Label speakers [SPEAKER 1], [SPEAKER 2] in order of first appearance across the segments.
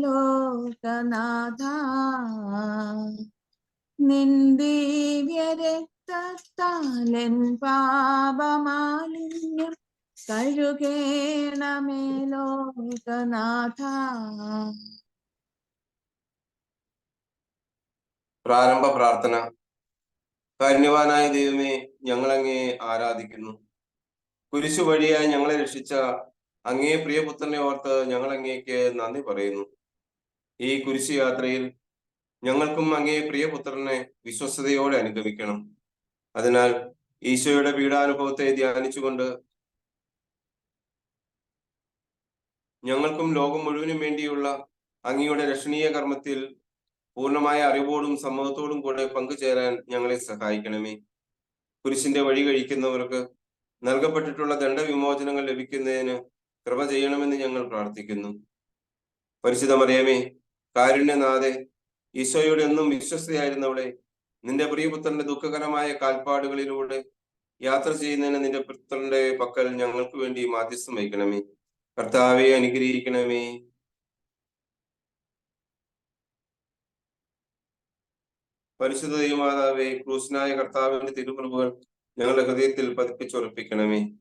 [SPEAKER 1] ലോകനാഥ നിന്ദിവ്യരക്തത്താലൻ പാപമാലിന്യം കഴുകേണമേ ലോകനാഥ.
[SPEAKER 2] പ്രാരംഭ പ്രാർത്ഥന. കാരുണ്യവാനായ ദൈവമേ, ഞങ്ങളങ്ങേ ആരാധിക്കുന്നു. കുരിശു വഴിയായി ഞങ്ങളെ രക്ഷിച്ച അങ്ങേ പ്രിയപുത്രനെ ഓർത്ത് ഞങ്ങൾ അങ്ങേക്ക് നന്ദി പറയുന്നു. ഈ കുരിശു യാത്രയിൽ ഞങ്ങൾക്കും അങ്ങേ പ്രിയപുത്രനെ വിശ്വസ്തയോടെ അനുഗമിക്കണം. അതിനാൽ ഈശോയുടെ പീഡാനുഭവത്തെ ധ്യാനിച്ചുകൊണ്ട് ഞങ്ങൾക്കും ലോകം മുഴുവനും വേണ്ടിയുള്ള അങ്ങയുടെ രക്ഷണീയ കർമ്മത്തിൽ പൂർണ്ണമായ അറിവോടും സമ്മതത്തോടും കൂടെ പങ്കുചേരാൻ ഞങ്ങളെ സഹായിക്കണമേ. കുരിശിന്റെ വഴി കഴിക്കുന്നവർക്ക് നൽകപ്പെട്ടിട്ടുള്ള ദണ്ഡവിമോചനങ്ങൾ ലഭിക്കുന്നതിന് കൃപ ചെയ്യണമെന്ന് ഞങ്ങൾ പ്രാർത്ഥിക്കുന്നു. പരിശുദ്ധ മറിയമേ, കാരുണ്യനാഥേ, ഈശോയോട് എന്നും വിശ്വസ്തയായിരുന്നവളെ, നിന്റെ പ്രിയപുത്രന്റെ ദുഃഖകരമായ കാൽപ്പാടുകളിലൂടെ യാത്ര ചെയ്യുന്നതിന് നിന്റെ പുത്രന്റെ പക്കൽ ഞങ്ങൾക്ക് വേണ്ടി മാധ്യസ്ഥം വഹിക്കണമേ. കർത്താവെ, അനുഗ്രഹിക്കണമേ. പരിശുദ്ധ ദൈവമാതാവേ, ക്രൂശനായ കർത്താവിന്റെ തിരുമുറിവുകൾ ഞങ്ങളുടെ ഹൃദയത്തിൽ പതിപ്പിച്ചുറപ്പിക്കണമേ.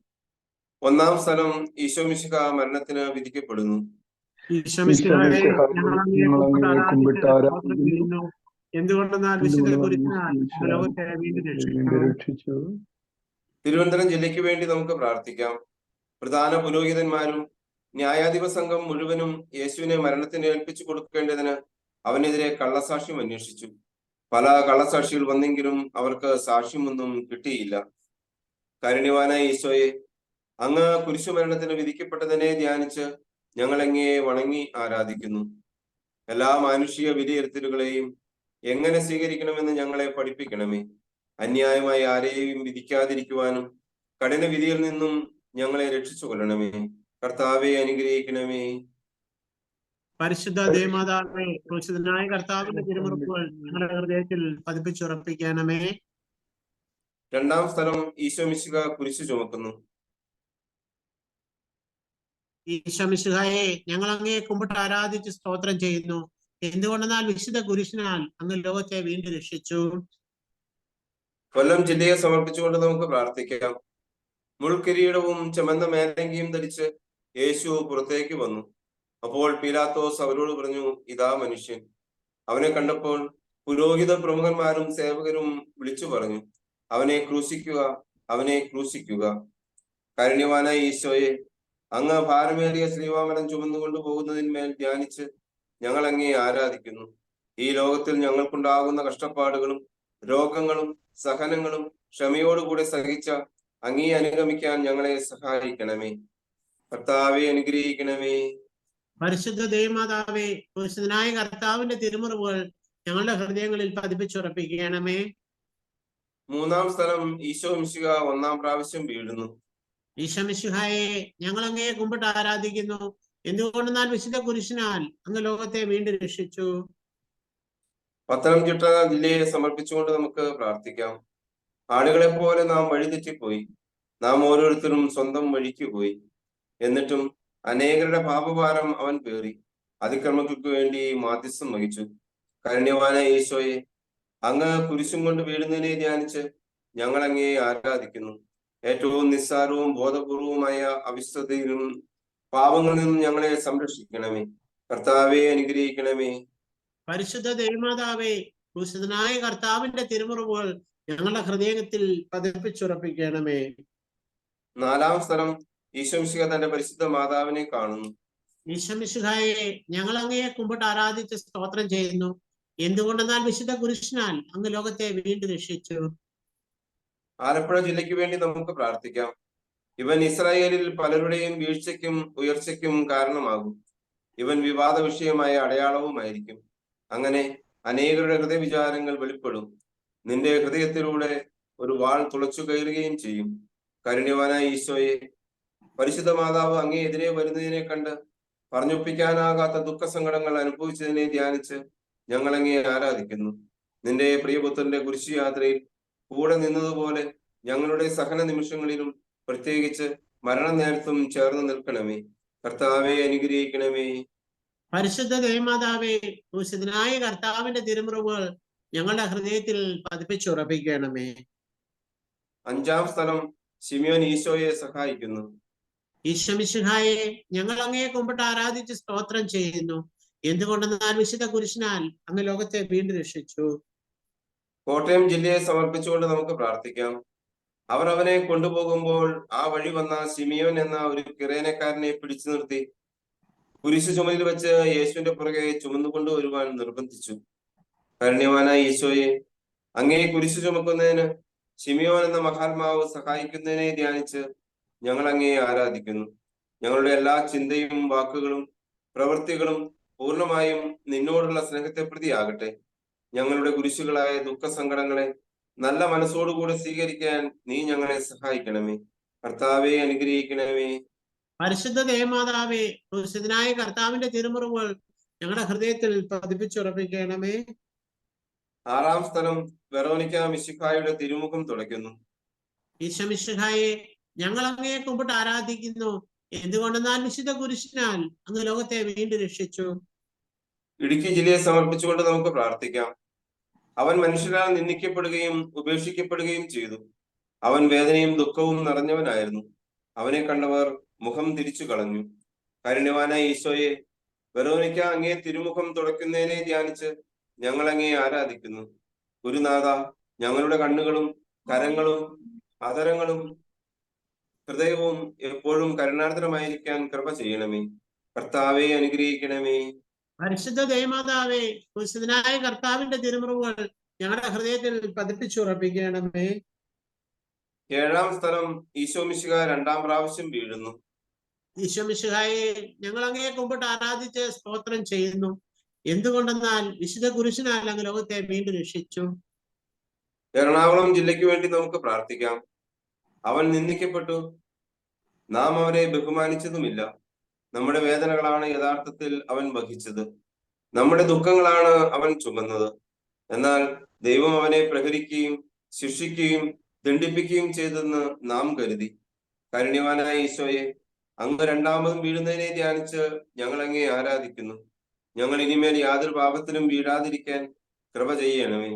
[SPEAKER 2] ഒന്നാം സ്ഥലം, ഈശോ മിശിഹ മരണത്തിന് വിധിക്കപ്പെടുന്നു. തിരുവനന്തപുരം ജില്ലയ്ക്ക് വേണ്ടി നമുക്ക് പ്രാർത്ഥിക്കാം. പ്രധാന പുരോഹിതന്മാരും ന്യായാധിപ സംഘം മുഴുവനും യേശുവിനെ മരണത്തിന് ഏൽപ്പിച്ചു കൊടുക്കേണ്ടതിന് അവനെതിരെ കള്ളസാക്ഷ്യം അന്വേഷിച്ചു. പല കള്ളസാക്ഷികൾ വന്നെങ്കിലും അവർക്ക് സാക്ഷ്യമൊന്നും കിട്ടിയില്ല. കാരുണ്യവാനായ ഈശോയെ, അങ്ങ് കുരിശുമരണത്തിന് വിധിക്കപ്പെട്ടതിനെ ധ്യാനിച്ച് ഞങ്ങളങ്ങേ വണങ്ങി ആരാധിക്കുന്നു. എല്ലാ മാനുഷിക വിലയിരുത്തലുകളെയും എങ്ങനെ സ്വീകരിക്കണമെന്ന് ഞങ്ങളെ പഠിപ്പിക്കണമേ. അന്യായമായി ആരെയും വിധിക്കാതിരിക്കുവാനും കഠിന വിധിയിൽ നിന്നും ഞങ്ങളെ രക്ഷിച്ചു കൊള്ളണമേ. കർത്താവെ, അനുഗ്രഹിക്കണമേ.
[SPEAKER 3] പരിശുദ്ധ ദേവമാതാവേ, ക്രൂശിതനായ കർത്താവിന്റെ തിരുമുറിവുകൾ ഞങ്ങളുടെ ഹൃദയത്തിൽ പതിപ്പിച്ചുറപ്പിക്കണമേ.
[SPEAKER 2] രണ്ടാം സ്ഥലം, ഈശോ മിശിഹ കുരിശു ചുമക്കുന്നു.
[SPEAKER 3] ഈശോ മിശിഹായെ, ഞങ്ങൾ അങ്ങയെ കുമ്പിട്ട് ആരാധിച്ച് സ്തോത്രം ചെയ്യുന്നു. എന്തുകൊണ്ടെന്നാൽ വിശുദ്ധ കുരിശിനാൽ അങ്ങ് ലോകത്തെ വീണ്ടും രക്ഷിച്ചു.
[SPEAKER 2] കൊല്ലം ജില്ലയെ സമർപ്പിച്ചുകൊണ്ട് നമുക്ക് പ്രാർത്ഥിക്കാം. മുൾക്കിരീടവും ചുമന്ന മേലങ്കിയും ധരിച്ച് യേശു പുറത്തേക്ക് വന്നു. അപ്പോൾ പീലാത്തോസ് അവരോട് പറഞ്ഞു, ഇതാ മനുഷ്യൻ. അവനെ കണ്ടപ്പോൾ പുരോഹിത പ്രമുഖന്മാരും സേവകരും വിളിച്ചു പറഞ്ഞു, അവനെ ക്രൂശിക്കുക, അവനെ ക്രൂശിക്കുക. കാരുണ്യവാനായ ഈശോയെ, അങ്ങ് ഭാരമേറിയ ശ്രീവാമരം ചുമന്നുകൊണ്ടു പോകുന്നതിന്മേൽ ധ്യാനിച്ച് ഞങ്ങൾ അങ്ങേ ആരാധിക്കുന്നു. ഈ ലോകത്തിൽ ഞങ്ങൾക്കുണ്ടാകുന്ന കഷ്ടപ്പാടുകളും രോഗങ്ങളും സഹനങ്ങളും ക്ഷമയോടുകൂടെ സഹിച്ച അങ്ങേ അനുഗമിക്കാൻ ഞങ്ങളെ സഹായിക്കണമേ. കർത്താവെ, അനുഗ്രഹിക്കണമേ.
[SPEAKER 3] പരിശുദ്ധ ദേവമാതാവേ, ക്രൂശിതനായ കർത്താവിന്റെ തിരുമുറിവുകൾ ഞങ്ങളുടെ ഹൃദയങ്ങളിൽ പതിപ്പിച്ചുറപ്പിക്കണമേ.
[SPEAKER 2] മൂന്നാം സ്ഥലം, ഈശോ മിശിഹ ഒന്നാം പ്രാവശ്യം വീഴുന്നു.
[SPEAKER 3] ഈശോ മിശിഹായെ, ഞങ്ങൾ അങ്ങയെ കുമ്പിട്ട് ആരാധിക്കുന്നു. എന്തുകൊണ്ടെന്നാൽ വിശുദ്ധ കുരിശിനാൽ അങ്ങ് ലോകത്തെ വീണ്ടും രക്ഷിച്ചു.
[SPEAKER 2] പത്തനംതിട്ട ജില്ലയെ സമർപ്പിച്ചുകൊണ്ട് നമുക്ക് പ്രാർത്ഥിക്കാം. ആടുകളെ പോലെ നാം വഴിതെറ്റിപ്പോയി. നാം ഓരോരുത്തരും സ്വന്തം വഴിക്ക് പോയി. എന്നിട്ടും അനേകരുടെ പാപഭാരം അവൻ പേറി അതിക്രമങ്ങൾക്ക് വേണ്ടി മാധ്യസ്ഥം വഹിച്ചു. കാരുണ്യവാനായ ഈശോയെ, അങ്ങ് കുരിശും കൊണ്ട് വീഴുന്നതിനെ ധ്യാനിച്ച് ഞങ്ങൾ അങ്ങയെ ആരാധിക്കുന്നു. ഏറ്റവും നിസ്സാരവും ബോധപൂർവവുമായ അവിശ്വതയിലും പാപങ്ങളിൽ നിന്നും ഞങ്ങളെ സംരക്ഷിക്കണമേ. കർത്താവെ, അനുഗ്രഹിക്കണമേ.
[SPEAKER 3] പരിശുദ്ധ ദേവമാതാവേ, ക്രൂശിതനായ കർത്താവിന്റെ തിരുമുറിവുകൾ ഞങ്ങളുടെ ഹൃദയത്തിൽ പതിപ്പിച്ചുറപ്പിക്കണമേ.
[SPEAKER 2] നാലാം സ്ഥലം, ഈശോ മിശിഹ തന്റെ പരിശുദ്ധ മാതാവിനെ കാണുന്നു.
[SPEAKER 3] ഈശോ മിശിഹായെ, ഞങ്ങൾ അങ്ങയെ കുമ്പിട്ട് ആരാധിച്ച് സ്തോത്രം ചെയ്യുന്നു. എന്തുകൊണ്ടെന്നാൽ വിശുദ്ധ കുരിശിനാൽ അങ്ങ് ലോകത്തെ വീണ്ടും രക്ഷിച്ചു.
[SPEAKER 2] ആലപ്പുഴ ജില്ലയ്ക്ക് വേണ്ടി നമുക്ക് പ്രാർത്ഥിക്കാം. ഇവൻ ഇസ്രായേലിൽ പലരുടെയും വീഴ്ചയ്ക്കും ഉയർച്ചയ്ക്കും കാരണമാകും. ഇവൻ വിവാദ വിഷയമായ അടയാളവുമായിരിക്കും. അങ്ങനെ അനേകരുടെ ഹൃദയവിചാരങ്ങൾ വെളിപ്പെടും. നിന്റെ ഹൃദയത്തിലൂടെ ഒരു വാൾ തുളച്ചു കയറുകയും ചെയ്യും. കാരുണ്യവാനായ ഈശോയെ, പരിശുദ്ധ മാതാവ് അങ്ങേ എതിരെ വരുന്നതിനെ കണ്ട് പറഞ്ഞൊപ്പിക്കാനാകാത്ത ദുഃഖസങ്കടങ്ങൾ അനുഭവിച്ചതിനെ ധ്യാനിച്ച് ഞങ്ങൾ അങ്ങേ ആരാധിക്കുന്നു. നിന്റെ പ്രിയപുത്രന്റെ കുരിശു യാത്രയിൽ കൂടെ നിന്നതുപോലെ ഞങ്ങളുടെ സഹന നിമിഷങ്ങളിലും പ്രത്യേകിച്ച് മരണനേരത്തും ചേർന്ന് നിൽക്കണമേ. കർത്താവെ അനുഗ്രഹിക്കണമേ.
[SPEAKER 3] പരിശുദ്ധ ദേവമാതാവേ, ക്രൂശിതനായ കർത്താവിന്റെ തിരുമുറിവുകൾ ഞങ്ങളുടെ ഹൃദയത്തിൽ പതിപ്പിച്ചുറപ്പിക്കണമേ.
[SPEAKER 2] അഞ്ചാം സ്ഥലം ശിമിയോൻ ഈശോയെ സഹായിക്കുന്നു.
[SPEAKER 3] ഈശോമിശിഹായെ, ഞങ്ങൾ അങ്ങയെ കുമ്പിട്ട് ആരാധിച്ച് സ്തോത്രം ചെയ്യുന്നു. എന്തുകൊണ്ടെന്നാൽ വിശുദ്ധ കുരിശിനാൽ അങ്ങ് ലോകത്തെ വീണ്ടും രക്ഷിച്ചു.
[SPEAKER 2] കോട്ടയം ജില്ലയെ സമർപ്പിച്ചുകൊണ്ട് നമുക്ക് പ്രാർത്ഥിക്കാം. അവർ അവനെ കൊണ്ടുപോകുമ്പോൾ ആ വഴി വന്ന ശിമിയോൻ എന്ന ഒരു കിറേനക്കാരനെ പിടിച്ചു നിർത്തി കുരിശു ചുമലിൽ വെച്ച് യേശുവിന്റെ പുറകെ ചുമന്നുകൊണ്ട് വരുവാൻ നിർബന്ധിച്ചു. കാരുണ്യവാനായ ഈശോയെ, അങ്ങേ കുരിശു ചുമക്കുന്നതിന് ശിമിയോൻ എന്ന മഹാത്മാവ് സഹായിക്കുന്നതിനെ ധ്യാനിച്ച് ഞങ്ങൾ അങ്ങയെ ആരാധിക്കുന്നു. ഞങ്ങളുടെ എല്ലാ ചിന്തയും വാക്കുകളും പ്രവൃത്തികളും പൂർണ്ണമായും നിന്നോടുള്ള സ്നേഹത്തെ പ്രതിയാകട്ടെ. ഞങ്ങളുടെ കുരിശുകളായ ദുഃഖസങ്കടങ്ങളെ നല്ല മനസ്സോടുകൂടി സ്വീകരിക്കാൻ നീ ഞങ്ങളെ സഹായിക്കണമേ. കർത്താവെ അനുഗ്രഹിക്കണമേ.
[SPEAKER 3] പരിശുദ്ധ ദേവമാതാവേ, ക്രൂശിതനായ കർത്താവിന്റെ തിരുമുറിവുകൾ ഞങ്ങളുടെ ഹൃദയത്തിൽ പതിപ്പിച്ചുറപ്പിക്കണമേ.
[SPEAKER 2] ആറാം സ്ഥലം വെറോനിക്ക മിശിഹായുടെ തിരുമുഖം തുടയ്ക്കുന്നു.
[SPEAKER 3] ഈശോമിശിഹായെ, ഞങ്ങൾ അങ്ങയെ കുമ്പിട്ട് ആരാധിക്കുന്നു. എന്തുകൊണ്ടെന്നാൽ വിശുദ്ധ കുരിശിനാൽ അങ്ങ് ലോകത്തെ വീണ്ടും രക്ഷിച്ചു.
[SPEAKER 2] ഇടുക്കി ജില്ലയെ സമർപ്പിച്ചുകൊണ്ട് നമുക്ക് പ്രാർത്ഥിക്കാം. അവൻ മനുഷ്യരാൽ നിന്ദിക്കപ്പെടുകയും ഉപേക്ഷിക്കപ്പെടുകയും ചെയ്തു. അവൻ വേദനയും ദുഃഖവും നിറഞ്ഞവനായിരുന്നു. അവനെ കണ്ടവർ മുഖം തിരിച്ചു കളഞ്ഞു. കാരുണ്യവാനായ ഈശോയെ, വെറോനിക്ക അങ്ങേ തിരുമുഖം തുടയ്ക്കുന്നതിനെ ധ്യാനിച്ച് ഞങ്ങൾ അങ്ങയെ ആരാധിക്കുന്നു. ഗുരുനാഥ, ഞങ്ങളുടെ കണ്ണുകളും കരങ്ങളും അതരങ്ങളും ഹൃദയവും എപ്പോഴും കരുണാർദ്രമായിരിക്കാൻ കൃപ ചെയ്യണമേ. കർത്താവെ അനുഗ്രഹിക്കണമേ.
[SPEAKER 3] പരിശുദ്ധ ദേവമാതാവേ, ക്രൂശിതനായ കർത്താവിന്റെ തിരുമുറിവുകൾ ഞങ്ങളുടെ ഹൃദയത്തിൽ പതിപ്പിച്ചുറപ്പിക്കണമേ.
[SPEAKER 2] ഏഴാം സ്ഥലം ഈശോമിശിഹ രണ്ടാം പ്രാവശ്യം വീഴുന്നു.
[SPEAKER 3] ഈശോമിശിഹായെ, ഞങ്ങൾ അങ്ങയെ കുമ്പിട്ട് ആരാധിച്ച് സ്തോത്രം ചെയ്യുന്നു. എന്തുകൊണ്ടെന്നാൽ വിശുദ്ധ കുരിശിനാൽ അങ്ങ് ലോകത്തെ വീണ്ടും രക്ഷിച്ചു.
[SPEAKER 2] എറണാകുളം ജില്ലയ്ക്ക് വേണ്ടി നമുക്ക് പ്രാർത്ഥിക്കാം. അവൻ നിന്ദിക്കപ്പെട്ടു, നാം അവനെ ബഹുമാനിച്ചതുമില്ല. നമ്മുടെ വേദനകളാണ് യഥാർത്ഥത്തിൽ അവൻ വഹിച്ചത്, നമ്മുടെ ദുഃഖങ്ങളാണ് അവൻ ചുമന്നത്. എന്നാൽ ദൈവം അവനെ പ്രഹരിക്കുകയും ശിക്ഷിക്കുകയും ദണ്ഡിപ്പിക്കുകയും ചെയ്തെന്ന് നാം കരുതി. കാരുണ്യവാനായ ഈശോയെ, അങ്ങ് രണ്ടാമതും വീഴുന്നതിനെ ധ്യാനിച്ച് ഞങ്ങൾ അങ്ങയെ ആരാധിക്കുന്നു. ഞങ്ങൾ ഇനിമേൽ യാതൊരു പാപത്തിലും വീഴാതിരിക്കാൻ കൃപ ചെയ്യണമേ.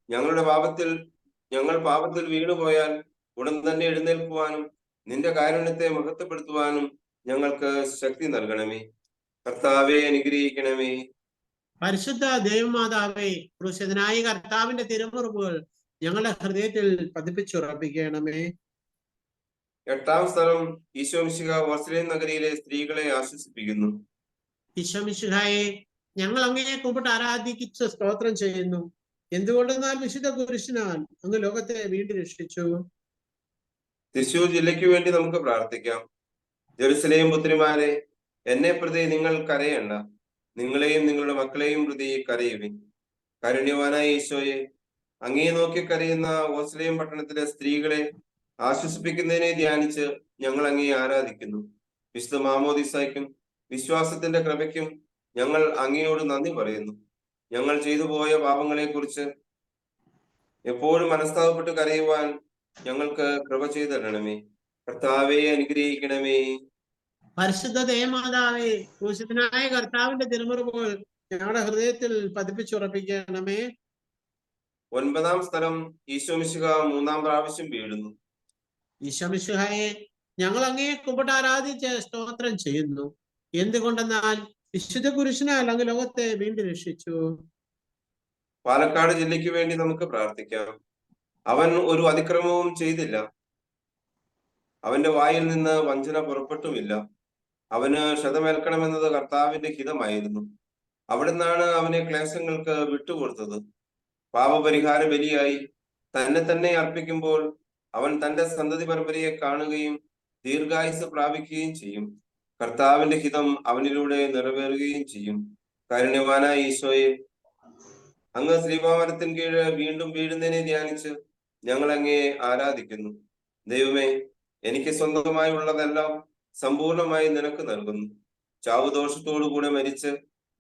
[SPEAKER 2] ഞങ്ങൾ പാപത്തിൽ വീണുപോയാൽ ഉടൻ തന്നെ എഴുന്നേൽക്കുവാനും നിന്റെ കാരുണ്യത്തെ മഹത്വപ്പെടുത്തുവാനും ഞങ്ങൾക്ക് ശക്തി നൽകണമേ. കർത്താവെ അനുഗ്രഹിക്കണമേ.
[SPEAKER 3] പരിശുദ്ധ ദേവമാതാവേ, ക്രൂശിതനായ കർത്താവിന്റെ തിരുമുറിവുകൾ ഞങ്ങളുടെ ഹൃദയത്തിൽ പതിപ്പിച്ചുറപ്പിക്കണമേ.
[SPEAKER 2] എട്ടാം സ്ഥലം ഈശോമിശിഹ ഓർസലേം നഗരിയിലെ സ്ത്രീകളെ ആശ്വസിപ്പിക്കുന്നു.
[SPEAKER 3] ഈശോമിശിഹായെ, ഞങ്ങൾ അങ്ങയെ കുമ്പിട്ട് ആരാധിച്ച് സ്തോത്രം ചെയ്യുന്നു. എന്തുകൊണ്ടെന്നാൽ വിശുദ്ധ കുരിശിനാൽ അങ്ങ് ലോകത്തെ വീണ്ടും രക്ഷിച്ചു.
[SPEAKER 2] തൃശൂർ ജില്ലയ്ക്ക് വേണ്ടി നമുക്ക് പ്രാർത്ഥിക്കാം. ജെറുസലേം പുത്രിമാരെ, എന്നെ പ്രതി നിങ്ങൾ കരയണ്ട. നിങ്ങളെയും നിങ്ങളുടെ മക്കളെയും പ്രതി കരയുവിൻ. കാരുണ്യവാനായ ഈശോയെ, അങ്ങേ നോക്കി കരയുന്ന ഓർസലേം പട്ടണത്തിലെ സ്ത്രീകളെ ആശ്വസിപ്പിക്കുന്നതിനെ ധ്യാനിച്ച് ഞങ്ങൾ അങ്ങയെ ആരാധിക്കുന്നു. വിശുദ്ധ മാമോദിസായ്ക്കും വിശ്വാസത്തിന്റെ കൃപയ്ക്കും ഞങ്ങൾ അങ്ങയോട് നന്ദി പറയുന്നു. ഞങ്ങൾ ചെയ്തു പോയ പാപങ്ങളെ കുറിച്ച് എപ്പോഴും മനസ്താപപ്പെട്ട് കരയുവാൻ ഞങ്ങൾക്ക് കൃപ ചെയ്തു തരണമേ. കർത്താവെ അനുഗ്രഹിക്കണമേ.
[SPEAKER 3] പരിശുദ്ധ ദേവമാതാവേ, ക്രൂശിതനായ കർത്താവിന്റെ തിരുമുറിവുകൾ ഞങ്ങളുടെ ഹൃദയത്തിൽ പതിപ്പിച്ചുറപ്പിക്കണമേ.
[SPEAKER 2] ഒൻപതാം സ്ഥലം ഈശോമിശിഹ മൂന്നാം പ്രാവശ്യം വീഴുന്നു.
[SPEAKER 3] ഈശോമിശിഹായെ, ഞങ്ങൾ അങ്ങയെ കുമ്പിട്ട് ആരാധിച്ച് സ്തോത്രം ചെയ്യുന്നു. എന്തുകൊണ്ടെന്നാൽ വിശുദ്ധ കുരിശിനാൽ അങ്ങ് ലോകത്തെ വീണ്ടും രക്ഷിച്ചു.
[SPEAKER 2] പാലക്കാട് ജില്ലയ്ക്ക് വേണ്ടി നമുക്ക് പ്രാർത്ഥിക്കാം. അവൻ ഒരു അതിക്രമവും ചെയ്തില്ല, അവന്റെ വായിൽ നിന്ന് വഞ്ചന പുറപ്പെട്ടുമില്ല. അവന് ക്ഷതമേൽക്കണമെന്നത് കർത്താവിന്റെ ഹിതമായിരുന്നു. അവിടുന്നാണ് അവനെ ക്ലേശങ്ങൾക്ക് വിട്ടുകൊടുത്തത്. പാപപരിഹാര ബലിയായി തന്നെ അർപ്പിക്കുമ്പോൾ അവൻ തന്റെ സന്തതി പരമ്പരയെ കാണുകയും ദീർഘായുസ് പ്രാപിക്കുകയും ചെയ്യും. കർത്താവിന്റെ ഹിതം അവനിലൂടെ നിറവേറുകയും ചെയ്യും. കാരുണ്യവാനായ ഈശോയെ, അങ്ങ് ശ്രീവാമരത്തിന് കീഴ് വീണ്ടും വീഴുന്നതിനെ ധ്യാനിച്ച് ഞങ്ങൾ അങ്ങയെ ആരാധിക്കുന്നു. ദൈവമേ, എനിക്ക് സ്വന്തമായി ഉള്ളതെല്ലാം സമ്പൂർണമായി നിനക്ക് നൽകുന്നു. ചാവുദോഷത്തോടുകൂടെ മരിച്ച്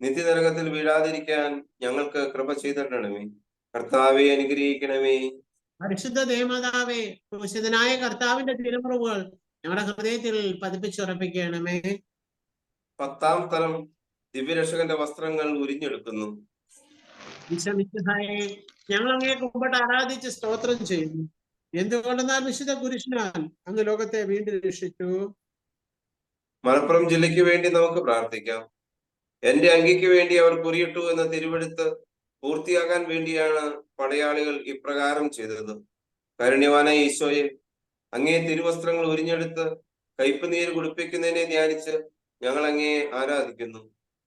[SPEAKER 2] നിത്യനരകത്തിൽ വീഴാതിരിക്കാൻ ഞങ്ങൾക്ക് കൃപ ചെയ്തിടണമേ. കർത്താവെ അനുഗ്രഹിക്കണമേ.
[SPEAKER 3] പരിശുദ്ധ ദേവമാതാവേ, ക്രൂശിതനായ കർത്താവിന്റെ തിരുമുറിവുകൾ ഞങ്ങളുടെ ഹൃദയത്തിൽ പതിപ്പിച്ചുറപ്പിക്കണമേ.
[SPEAKER 2] 10-ാം സ്ഥലം ദിവ്യരക്ഷകന്റെ വസ്ത്രങ്ങൾ ഉരിഞ്ഞെടുക്കുന്നു.
[SPEAKER 3] ഈശോമിശിഹായെ ഞങ്ങൾ അങ്ങയെ കുമ്പിട്ട് ആരാധിച്ച് സ്തോത്രം ചെയ്യുന്നു. എന്തുകൊണ്ടെന്നാൽ വിശുദ്ധ കുരിശിനാൽ അങ്ങ് ലോകത്തെ വീണ്ടും രക്ഷിച്ചു.
[SPEAKER 2] മലപ്പുറം ജില്ലയ്ക്ക് വേണ്ടി നമുക്ക് പ്രാർത്ഥിക്കാം. എന്റെ അങ്കിക്ക് വേണ്ടി അവർ കുറിയിട്ടു എന്ന തിരുവെടുത്ത് പൂർത്തിയാകാൻ വേണ്ടിയാണ് പടയാളികൾ ഇപ്രകാരം ചെയ്തത്. കാരുണ്യവാനായ ഈശോയെ, അങ്ങേ തിരുവസ്ത്രങ്ങൾ ഉരിഞ്ഞെടുത്ത് കയ്പുനീര് കുടിപ്പിക്കുന്നതിനെ ധ്യാനിച്ച് ഞങ്ങൾ അങ്ങയെ ആരാധിക്കുന്നു.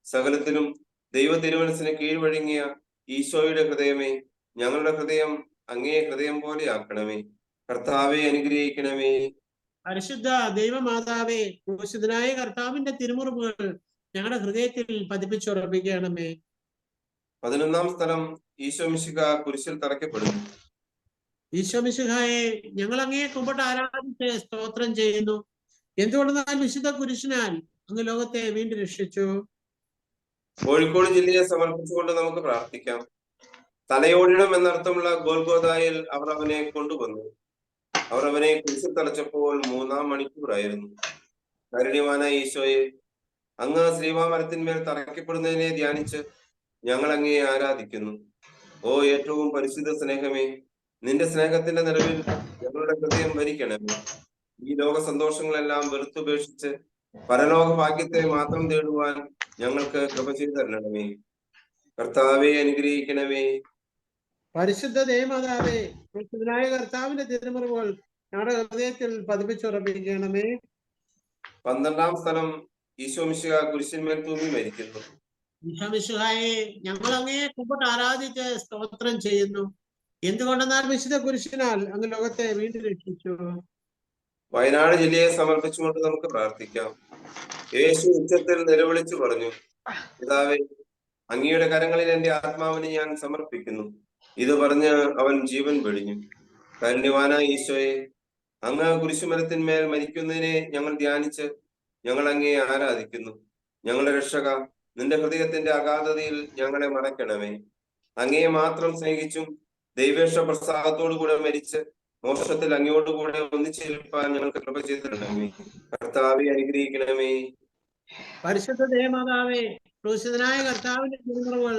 [SPEAKER 2] സകലത്തിലും ദൈവ തിരുമനസ്സിന് കീഴ്വഴങ്ങിയ ഈശോയുടെ ഹൃദയമേ, ഞങ്ങളുടെ ഹൃദയം അങ്ങേ ഹൃദയം പോലെ ആക്കണമേ. കർത്താവെ അനുഗ്രഹിക്കണമേ.
[SPEAKER 3] പരിശുദ്ധ ദൈവമാതാവേ, ക്രൂശിതനായ കർത്താവിന്റെ തിരുമുറിവുകൾ ഞങ്ങളുടെ ഹൃദയത്തിൽ പതിപ്പിച്ചുറപ്പിക്കണമേ.
[SPEAKER 2] 11-ാം സ്ഥലം ഈശോമിശിഹ കുരിശിൽ തറയ്ക്കപ്പെടുന്നു.
[SPEAKER 3] ഈശോമിശിഹായെ ഞങ്ങൾ അങ്ങയെ കുമ്പിട്ട് ആരാധിച്ച് സ്തോത്രം ചെയ്യുന്നു. എന്തുകൊണ്ടെന്നാൽ വിശുദ്ധ കുരിശിനാൽ അങ്ങ് ലോകത്തെ വീണ്ടും രക്ഷിച്ചു.
[SPEAKER 2] കോഴിക്കോട് ജില്ലയെ സമർപ്പിച്ചുകൊണ്ട് നമുക്ക് പ്രാർത്ഥിക്കാം. തലയോടിണം എന്നർത്ഥമുള്ള ഗോൽഗോഥായിൽ അവർ അവനെ കൊണ്ടുവന്നു. അവർ അവനെ കുരിശിൽ തറച്ചപ്പോൾ 3-ാം മണിക്കൂറായിരുന്നു. കാരുണ്യവാനായ ഈശോയെ, അങ്ങ് ശ്രീമാമരത്തിന്മേൽ തറയ്ക്കപ്പെടുന്നതിനെ ധ്യാനിച്ച് ഞങ്ങൾ അങ്ങയെ ആരാധിക്കുന്നു. ഓ ഏറ്റവും പരിശുദ്ധ സ്നേഹമേ, നിന്റെ സ്നേഹത്തിന്റെ നിലവിൽ ഞങ്ങളുടെ ഹൃദയം ഭരിക്കണമേ. ഈ ലോക സന്തോഷങ്ങളെല്ലാം വെറുത്തുപേക്ഷിച്ച് പരലോക ഭാഗ്യത്തെ മാത്രം തേടുവാൻ ഞങ്ങൾക്ക് കൃപ ചെയ്തു തരണമേ. കർത്താവെ അനുഗ്രഹിക്കണമേ.
[SPEAKER 3] പരിശുദ്ധ ദൈവമാതാവേ, ക്രൂശിതനായ കർത്താവിന്റെ തിരുമുറിവുകൾ ഞങ്ങളുടെ ഹൃദയത്തിൽ പതിപ്പിച്ചുറപ്പിക്കണമേ.
[SPEAKER 2] 12-ാം സ്ഥലം ഈശോമിശിഹ കുരിശിന്മേൽ തൂങ്ങി മരിക്കുന്നു.
[SPEAKER 3] ഈശോമിശിഹായെ ഞങ്ങൾ അങ്ങയെ കുമ്പിട്ട് ആരാധിച്ച് സ്തോത്രം ചെയ്യുന്നു. എന്തുകൊണ്ടെന്നാൽ വിശുദ്ധ കുരിശിനാൽ അങ്ങ് ലോകത്തെ വീണ്ടും രക്ഷിച്ചു.
[SPEAKER 2] വയനാട് ജില്ലയെ സമർപ്പിച്ചുകൊണ്ട് നമുക്ക് പ്രാർത്ഥിക്കാം. യേശു ഉച്ചത്തിൽ നിലവിളിച്ചു പറഞ്ഞു, പിതാവേ, അങ്ങയുടെ കരങ്ങളിൽ എന്റെ ആത്മാവിനെ ഞാൻ സമർപ്പിക്കുന്നു. ഇത് പറഞ്ഞ് അവൻ ജീവൻ വെടിഞ്ഞു. കാരുണ്യവാനായ ഈശോയെ, അങ്ങ് കുരിശുമരത്തിന്മേൽ മരിക്കുന്നതിനെ ഞങ്ങൾ ധ്യാനിച്ച് ഞങ്ങൾ അങ്ങയെ ആരാധിക്കുന്നു. ഞങ്ങളുടെ രക്ഷക, നിന്റെ ഹൃദയത്തിന്റെ അഗാധതയിൽ ഞങ്ങളെ മറയ്ക്കണമേ. അങ്ങയെ മാത്രം സ്നേഹിച്ചും ദൈവേഷ്ട പ്രസാദത്തോടു കൂടെ മരിച്ച് മോക്ഷത്തിൽ അങ്ങയോടുകൂടെ ഒന്നിച്ചേൽപ്പാൻ ഞങ്ങൾക്ക് കൃപ ചെയ്തിരണമേ. കർത്താവെ അനുഗ്രഹിക്കണമേ.
[SPEAKER 3] പരിശുദ്ധ ദേവമാതാവേ, ക്രൂശിതനായ കർത്താവിന്റെ തിരുമുറിവുകൾ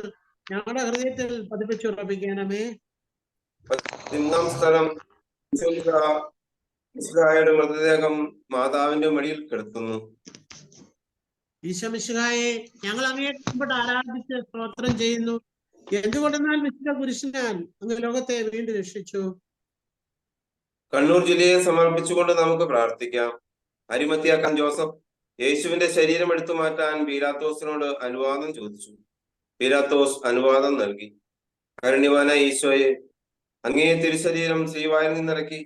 [SPEAKER 3] ഞങ്ങളുടെ ഹൃദയത്തിൽ പതിപ്പിച്ചുറപ്പിക്കണമേ.
[SPEAKER 2] 11-ാം സ്ഥലം ഈശോയുടെ മൃതദേഹം മാതാവിന്റെ മടിയിൽ കിടത്തുന്നു.
[SPEAKER 3] ഈശോമിശിഹായെ ഞങ്ങൾ അങ്ങയെ കുമ്പിട്ട് ആരാധിച്ച് സ്തോത്രം ചെയ്യുന്നു. എന്തുകൊണ്ടെന്നാൽ വിശുദ്ധ കുരിശിനാൽ അങ്ങ് ലോകത്തെ വീണ്ടും രക്ഷിച്ചു.
[SPEAKER 2] കണ്ണൂർ ജില്ലയെ സമർപ്പിച്ചുകൊണ്ട് നമുക്ക് പ്രാർത്ഥിക്കാം. അരിമത്തിയാക്കാൻ ജോസഫ് യേശുവിന്റെ ശരീരം എടുത്തു മാറ്റാൻ പീലാത്തോസിനോട് അനുവാദം ചോദിച്ചു. പീലാത്തോസ് അനുവാദം നൽകി. കാരുണ്യവാനായ ഈശോയെ, അങ്ങേ തിരുശരീരം ശ്രീവായിൽ നിന്നിറക്കി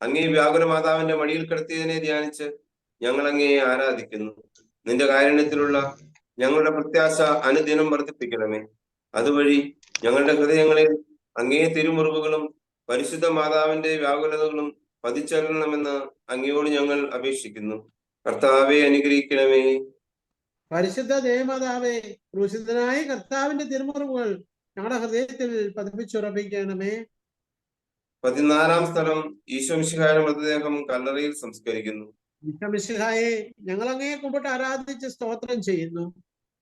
[SPEAKER 2] അങ്ങേ വ്യാകുല മാതാവിന്റെ മടിയിൽ കിടത്തിയതിനെ ധ്യാനിച്ച് ഞങ്ങൾ അങ്ങയെ ആരാധിക്കുന്നു. നിന്റെ കാരുണ്യത്തിലുള്ള ഞങ്ങളുടെ പ്രത്യാശ അനുദിനം വർദ്ധിപ്പിക്കണമേ. അതുവഴി ഞങ്ങളുടെ ഹൃദയങ്ങളിൽ അങ്ങേ തിരുമുറിവുകളും പരിശുദ്ധ മാതാവിന്റെ വ്യാകുലതകളും പതിച്ചേരണമെന്ന് അങ്ങയോട് ഞങ്ങൾ അപേക്ഷിക്കുന്നു. കർത്താവെ അനുഗ്രഹിക്കണമേ.
[SPEAKER 3] പരിശുദ്ധ ദേവമാതാവേ, ക്രൂശിതനായ കർത്താവിന്റെ തിരുമുറിവുകൾ ഞങ്ങളുടെ ഹൃദയത്തിൽ പതിപ്പിച്ചുറപ്പിക്കണമേ.
[SPEAKER 2] 14-ാം സ്ഥലം ഈശോമിശിഹായുടെ മൃതദേഹം കല്ലറയിൽ സംസ്കരിക്കുന്നു.
[SPEAKER 3] ഈശോമിശിഹായെ ഞങ്ങൾ അങ്ങയെ കുമ്പിട്ട് ആരാധിച്ച് സ്തോത്രം ചെയ്യുന്നു.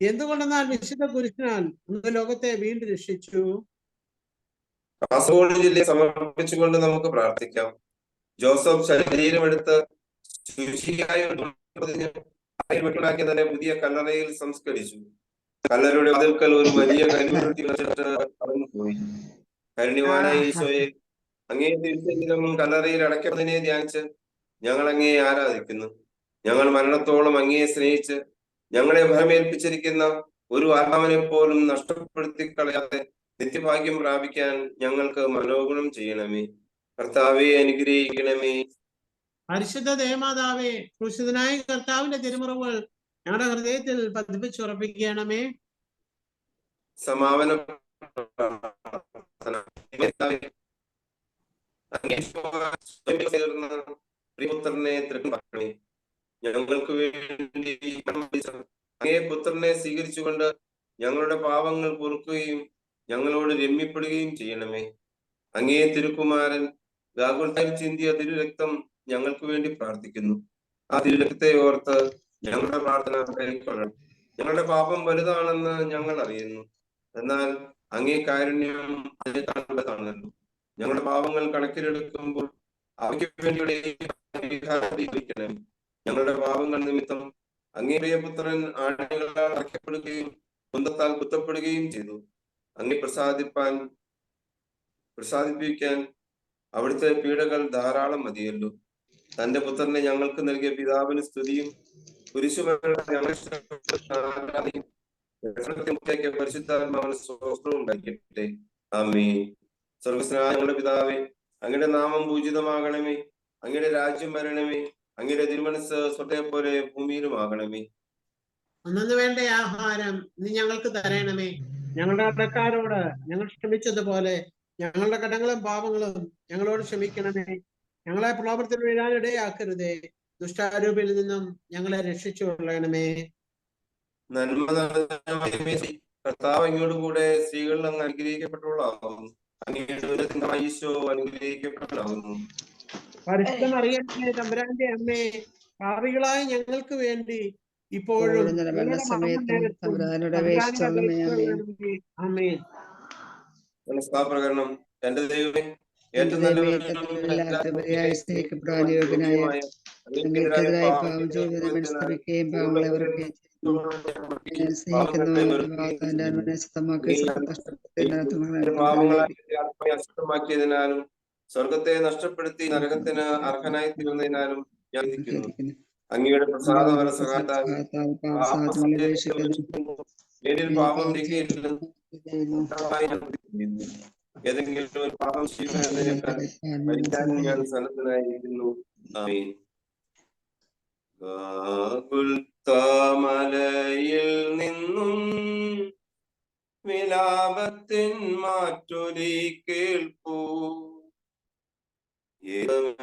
[SPEAKER 3] എന്തുകൊണ്ടെന്നാൽ വിശുദ്ധ കുരിശിനാൽ അങ്ങ് ലോകത്തെ വീണ്ടും രക്ഷിച്ചു.
[SPEAKER 2] കാസർഗോഡ് ജില്ലയെ സമർപ്പിച്ചുകൊണ്ട് നമുക്ക് പ്രാർത്ഥിക്കാം. ജോസഫ് ശരീരമെടുത്ത് വെട്ടുണ്ടാക്കിയ തന്നെ പുതിയ കല്ലറയിൽ സംസ്കരിച്ചു. കല്ലറയുടെ വാതിൽക്കൽ ഒരു വലിയ പോയി. കരുണ്യവാനായ ഈശോയെ, അങ്ങേ തിരുശരീരം കല്ലറയിൽ അടയ്ക്കുന്നതിനെ ധ്യാനിച്ച് ഞങ്ങൾ അങ്ങയെ ആരാധിക്കുന്നു. ഞങ്ങൾ മരണത്തോളം അങ്ങയെ സ്നേഹിച്ച് ഞങ്ങളെ ഭരമേൽപ്പിച്ചിരിക്കുന്ന ഒരു ആത്മാവിനെ പോലും നഷ്ടപ്പെടുത്തി കളയാതെ നിത്യഭാഗ്യം പ്രാപിക്കാൻ ഞങ്ങൾക്ക് മനോഗുണം ചെയ്യണമേ. കർത്താവെ അനുഗ്രഹിക്കണമേ.
[SPEAKER 3] പരിശുദ്ധ ദേവമാതാവേ, ക്രൂശിതനായ കർത്താവിന്റെ തിരുമുറിവുകൾ ഞങ്ങളുടെ ഹൃദയത്തിൽ പതിപ്പിച്ചുറപ്പിക്കണമേ.
[SPEAKER 2] സമാപന പ്രിയപുത്രനെ തൃക്കണമേ. ഞങ്ങൾക്ക് വേണ്ടി അങ്ങേ പുത്രനെ സ്വീകരിച്ചുകൊണ്ട് ഞങ്ങളുടെ പാവങ്ങൾ പൊറുക്കുകയും ഞങ്ങളോട് രമ്യപ്പെടുകയും ചെയ്യണമേ. അങ്ങേ തിരുക്കുമാരൻ ഗാഗുൽത്തായിൽ ചിന്തിയ തിരുരക്തം ഞങ്ങൾക്ക് വേണ്ടി പ്രാർത്ഥിക്കുന്നു. ആ തിരുരക്തത്തെ ഓർത്ത് ഞങ്ങളുടെ പ്രാർത്ഥന കൈക്കൊള്ളണം. ഞങ്ങളുടെ പാപം വലുതാണെന്ന് ഞങ്ങൾ അറിയുന്നു, എന്നാൽ അങ്ങേ കാരുണ്യം അതിനേക്കാൾ വലുതാണല്ലോ. ഞങ്ങളുടെ പാപങ്ങൾ കണക്കിലെടുക്കുമ്പോൾ അവയ്ക്ക് വേണ്ടി ഞങ്ങളുടെ പാപങ്ങൾ നിമിത്തം അങ്ങേ പ്രിയപുത്രൻ ആണികളാൽ അറയ്ക്കപ്പെടുകയും കുന്തത്താൽ കുത്തപ്പെടുകയും ചെയ്തു. അങ്ങേ പ്രസാദിപ്പിക്കാൻ അവിടുത്തെ പീഡകൾ ധാരാളം മതിയല്ലോ. തന്റെ പുത്രനെ ഞങ്ങൾക്ക് നൽകിയ പിതാവിന് സ്തുതിയും പരിശുദ്ധാത്മാവിന് സ്തോത്രവും ഉണ്ടായിരിക്കട്ടെ. ആമേൻ. സ്വർഗ്ഗസ്ഥനായ ഞങ്ങളുടെ പിതാവേ, അങ്ങയുടെ നാമം പൂജിതമാകണമേ. അങ്ങയുടെ രാജ്യം വരണമേ. അങ്ങയുടെ തിരുമനസ് സ്വർഗ്ഗത്തെ പോലെ ഭൂമിയിലുമാകണമേ.
[SPEAKER 3] അന്നു വേണ്ട ആഹാരം നീ ഞങ്ങൾക്ക് തരണമേ. ഞങ്ങളുടെ കടക്കാരോട് ഞങ്ങൾ ക്ഷമിച്ചതുപോലെ ഞങ്ങളുടെ കടങ്ങളും പാപങ്ങളും ഞങ്ങളോട് ക്ഷമിക്കണമേ. ഞങ്ങളെ പ്രലോഭനത്തിൽ വീഴാൻ ഇടയാക്കരുതേ. ദുഷ്ടാരൂപിൽ നിന്നും ഞങ്ങളെ രക്ഷിച്ചു കൊള്ളണമേ.
[SPEAKER 2] നന്മ കർത്താവ് അങ്ങയോട് കൂടെ സ്ത്രീകളിൽ അങ്ങ് അനുഗ്രഹിക്കപ്പെട്ടവളാകുന്നു. അങ്ങയുടെ ഈശോ അനുഗ്രഹിക്കപ്പെട്ടവളാകുന്നു.
[SPEAKER 3] പരിശുദ്ധ മറിയമേ, തമ്പുരാന്റെ അമ്മേ, പാപികളായ ഞങ്ങൾക്ക് വേണ്ടി ഇപ്പോഴും ആമേൻ.
[SPEAKER 2] പ്രകരണം. എന്റെ ദൈവമേ, ഏറ്റവും നല്ല അശുദ്ധമാക്കിയതിനാലും സ്വർഗത്തെ നഷ്ടപ്പെടുത്തി നരകത്തിന് അർഹനായി തീർന്നതിനാലും ഞാൻ ഇരിക്കുന്നു. അങ്ങയുടെ പ്രസാദവര സഹായത്താൽ പാപം ഏതെങ്കിലും ഒരു പാപം മരിക്കാൻ ഞാൻ സന്നദ്ധനായിരിക്കുന്നു. ആമേൻ. മലയിൽ നിന്നും വിലാപത്തിൻ മാറ്റൊലി കേൾപ്പൂ.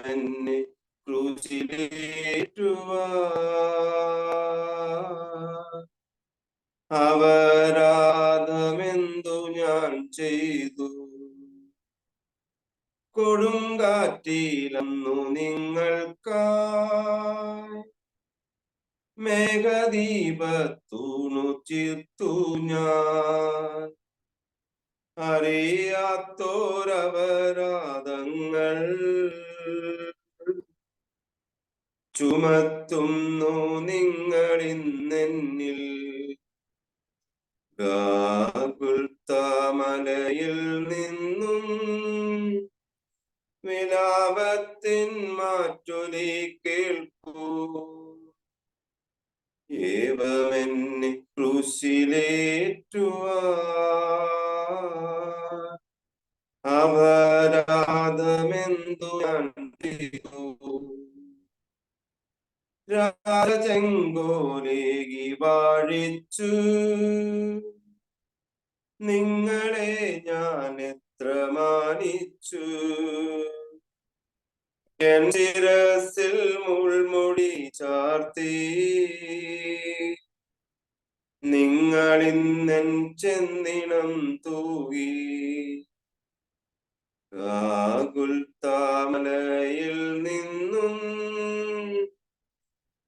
[SPEAKER 2] എന്നെ ക്രൂശിലേറ്റുവാൻ അപരാധമെന്തു ഞാൻ ചെയ്തു? കൊടുങ്കാറ്റിലന്നു നിങ്ങൾക്കായി മേഘദീപത്തൂണു ചിർത്തു ഞാൻ. അറിയാത്തോരപരാധങ്ങൾ ചുമത്തുന്നു നിങ്ങളിന്നെന്നിൽ. മലയിൽ നിന്നും വിലാപത്തിൻ മാറ്റൊലി കേൾക്കൂ. ഏവമെന്നെ ക്രൂശിലേറ്റുവാൻ അപരാധമെന്തു ഞാൻ ചെയ്തു? രാജചെങ്കോലേകി വാഴിച്ചു നിങ്ങളെ ഞാൻ എത്ര മാനിച്ചു. എൻ ശിരസിൽ മുൾമുടി ചാർത്തി നിങ്ങളിന്നെൻ ചെന്നിണം തൂകി. ഗുൽത്താമലയിൽ നിന്നും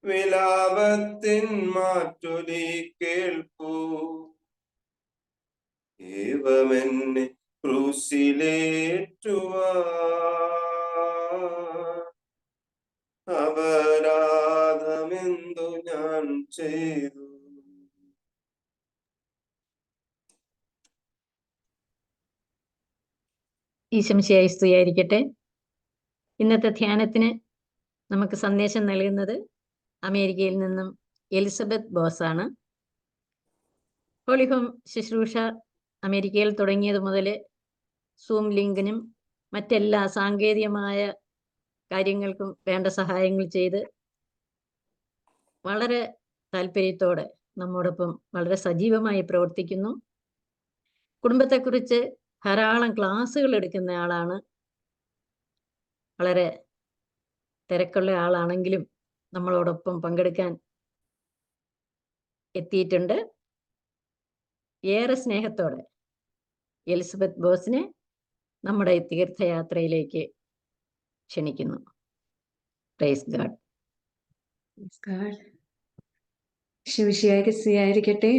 [SPEAKER 2] വിലാപത്തിൻ മാറ്റൊലി കേൾപ്പൂ. ഏവമെന്നെ ക്രൂശിലേറ്റുവാൻ അപരാധമെന്തു ഞാൻ ചെയ്തു?
[SPEAKER 4] ഈശംശിയായി സ്തുതിയായിരിക്കട്ടെ. ഇന്നത്തെ ധ്യാനത്തിന് നമുക്ക് സന്ദേശം നൽകുന്നത് അമേരിക്കയിൽ നിന്നും എലിസബത്ത് ബോസാണ്. ഹോളി ഹോം ശുശ്രൂഷ അമേരിക്കയിൽ തുടങ്ങിയത് മുതൽ സൂം ലിങ്കിനും മറ്റെല്ലാ സാങ്കേതികമായ കാര്യങ്ങൾക്കും വേണ്ട സഹായങ്ങൾ ചെയ്ത് വളരെ താല്പര്യത്തോടെ നമ്മോടൊപ്പം വളരെ സജീവമായി പ്രവർത്തിക്കുന്നു. കുടുംബത്തെക്കുറിച്ച് ധാരാളം ക്ലാസ്സുകൾ എടുക്കുന്ന ആളാണ്. വളരെ തിരക്കുള്ള ആളാണെങ്കിലും നമ്മളോടൊപ്പം പങ്കെടുക്കാൻ എത്തിയിട്ടുണ്ട്. ഏറെ സ്നേഹത്തോടെ എലിസബത്ത് ബോസിനെ നമ്മുടെ തീർത്ഥയാത്രയിലേക്ക് ക്ഷണിക്കുന്നു. Praise God.
[SPEAKER 5] ശിവശിയായി സ്വീകരിക്കട്ടെ.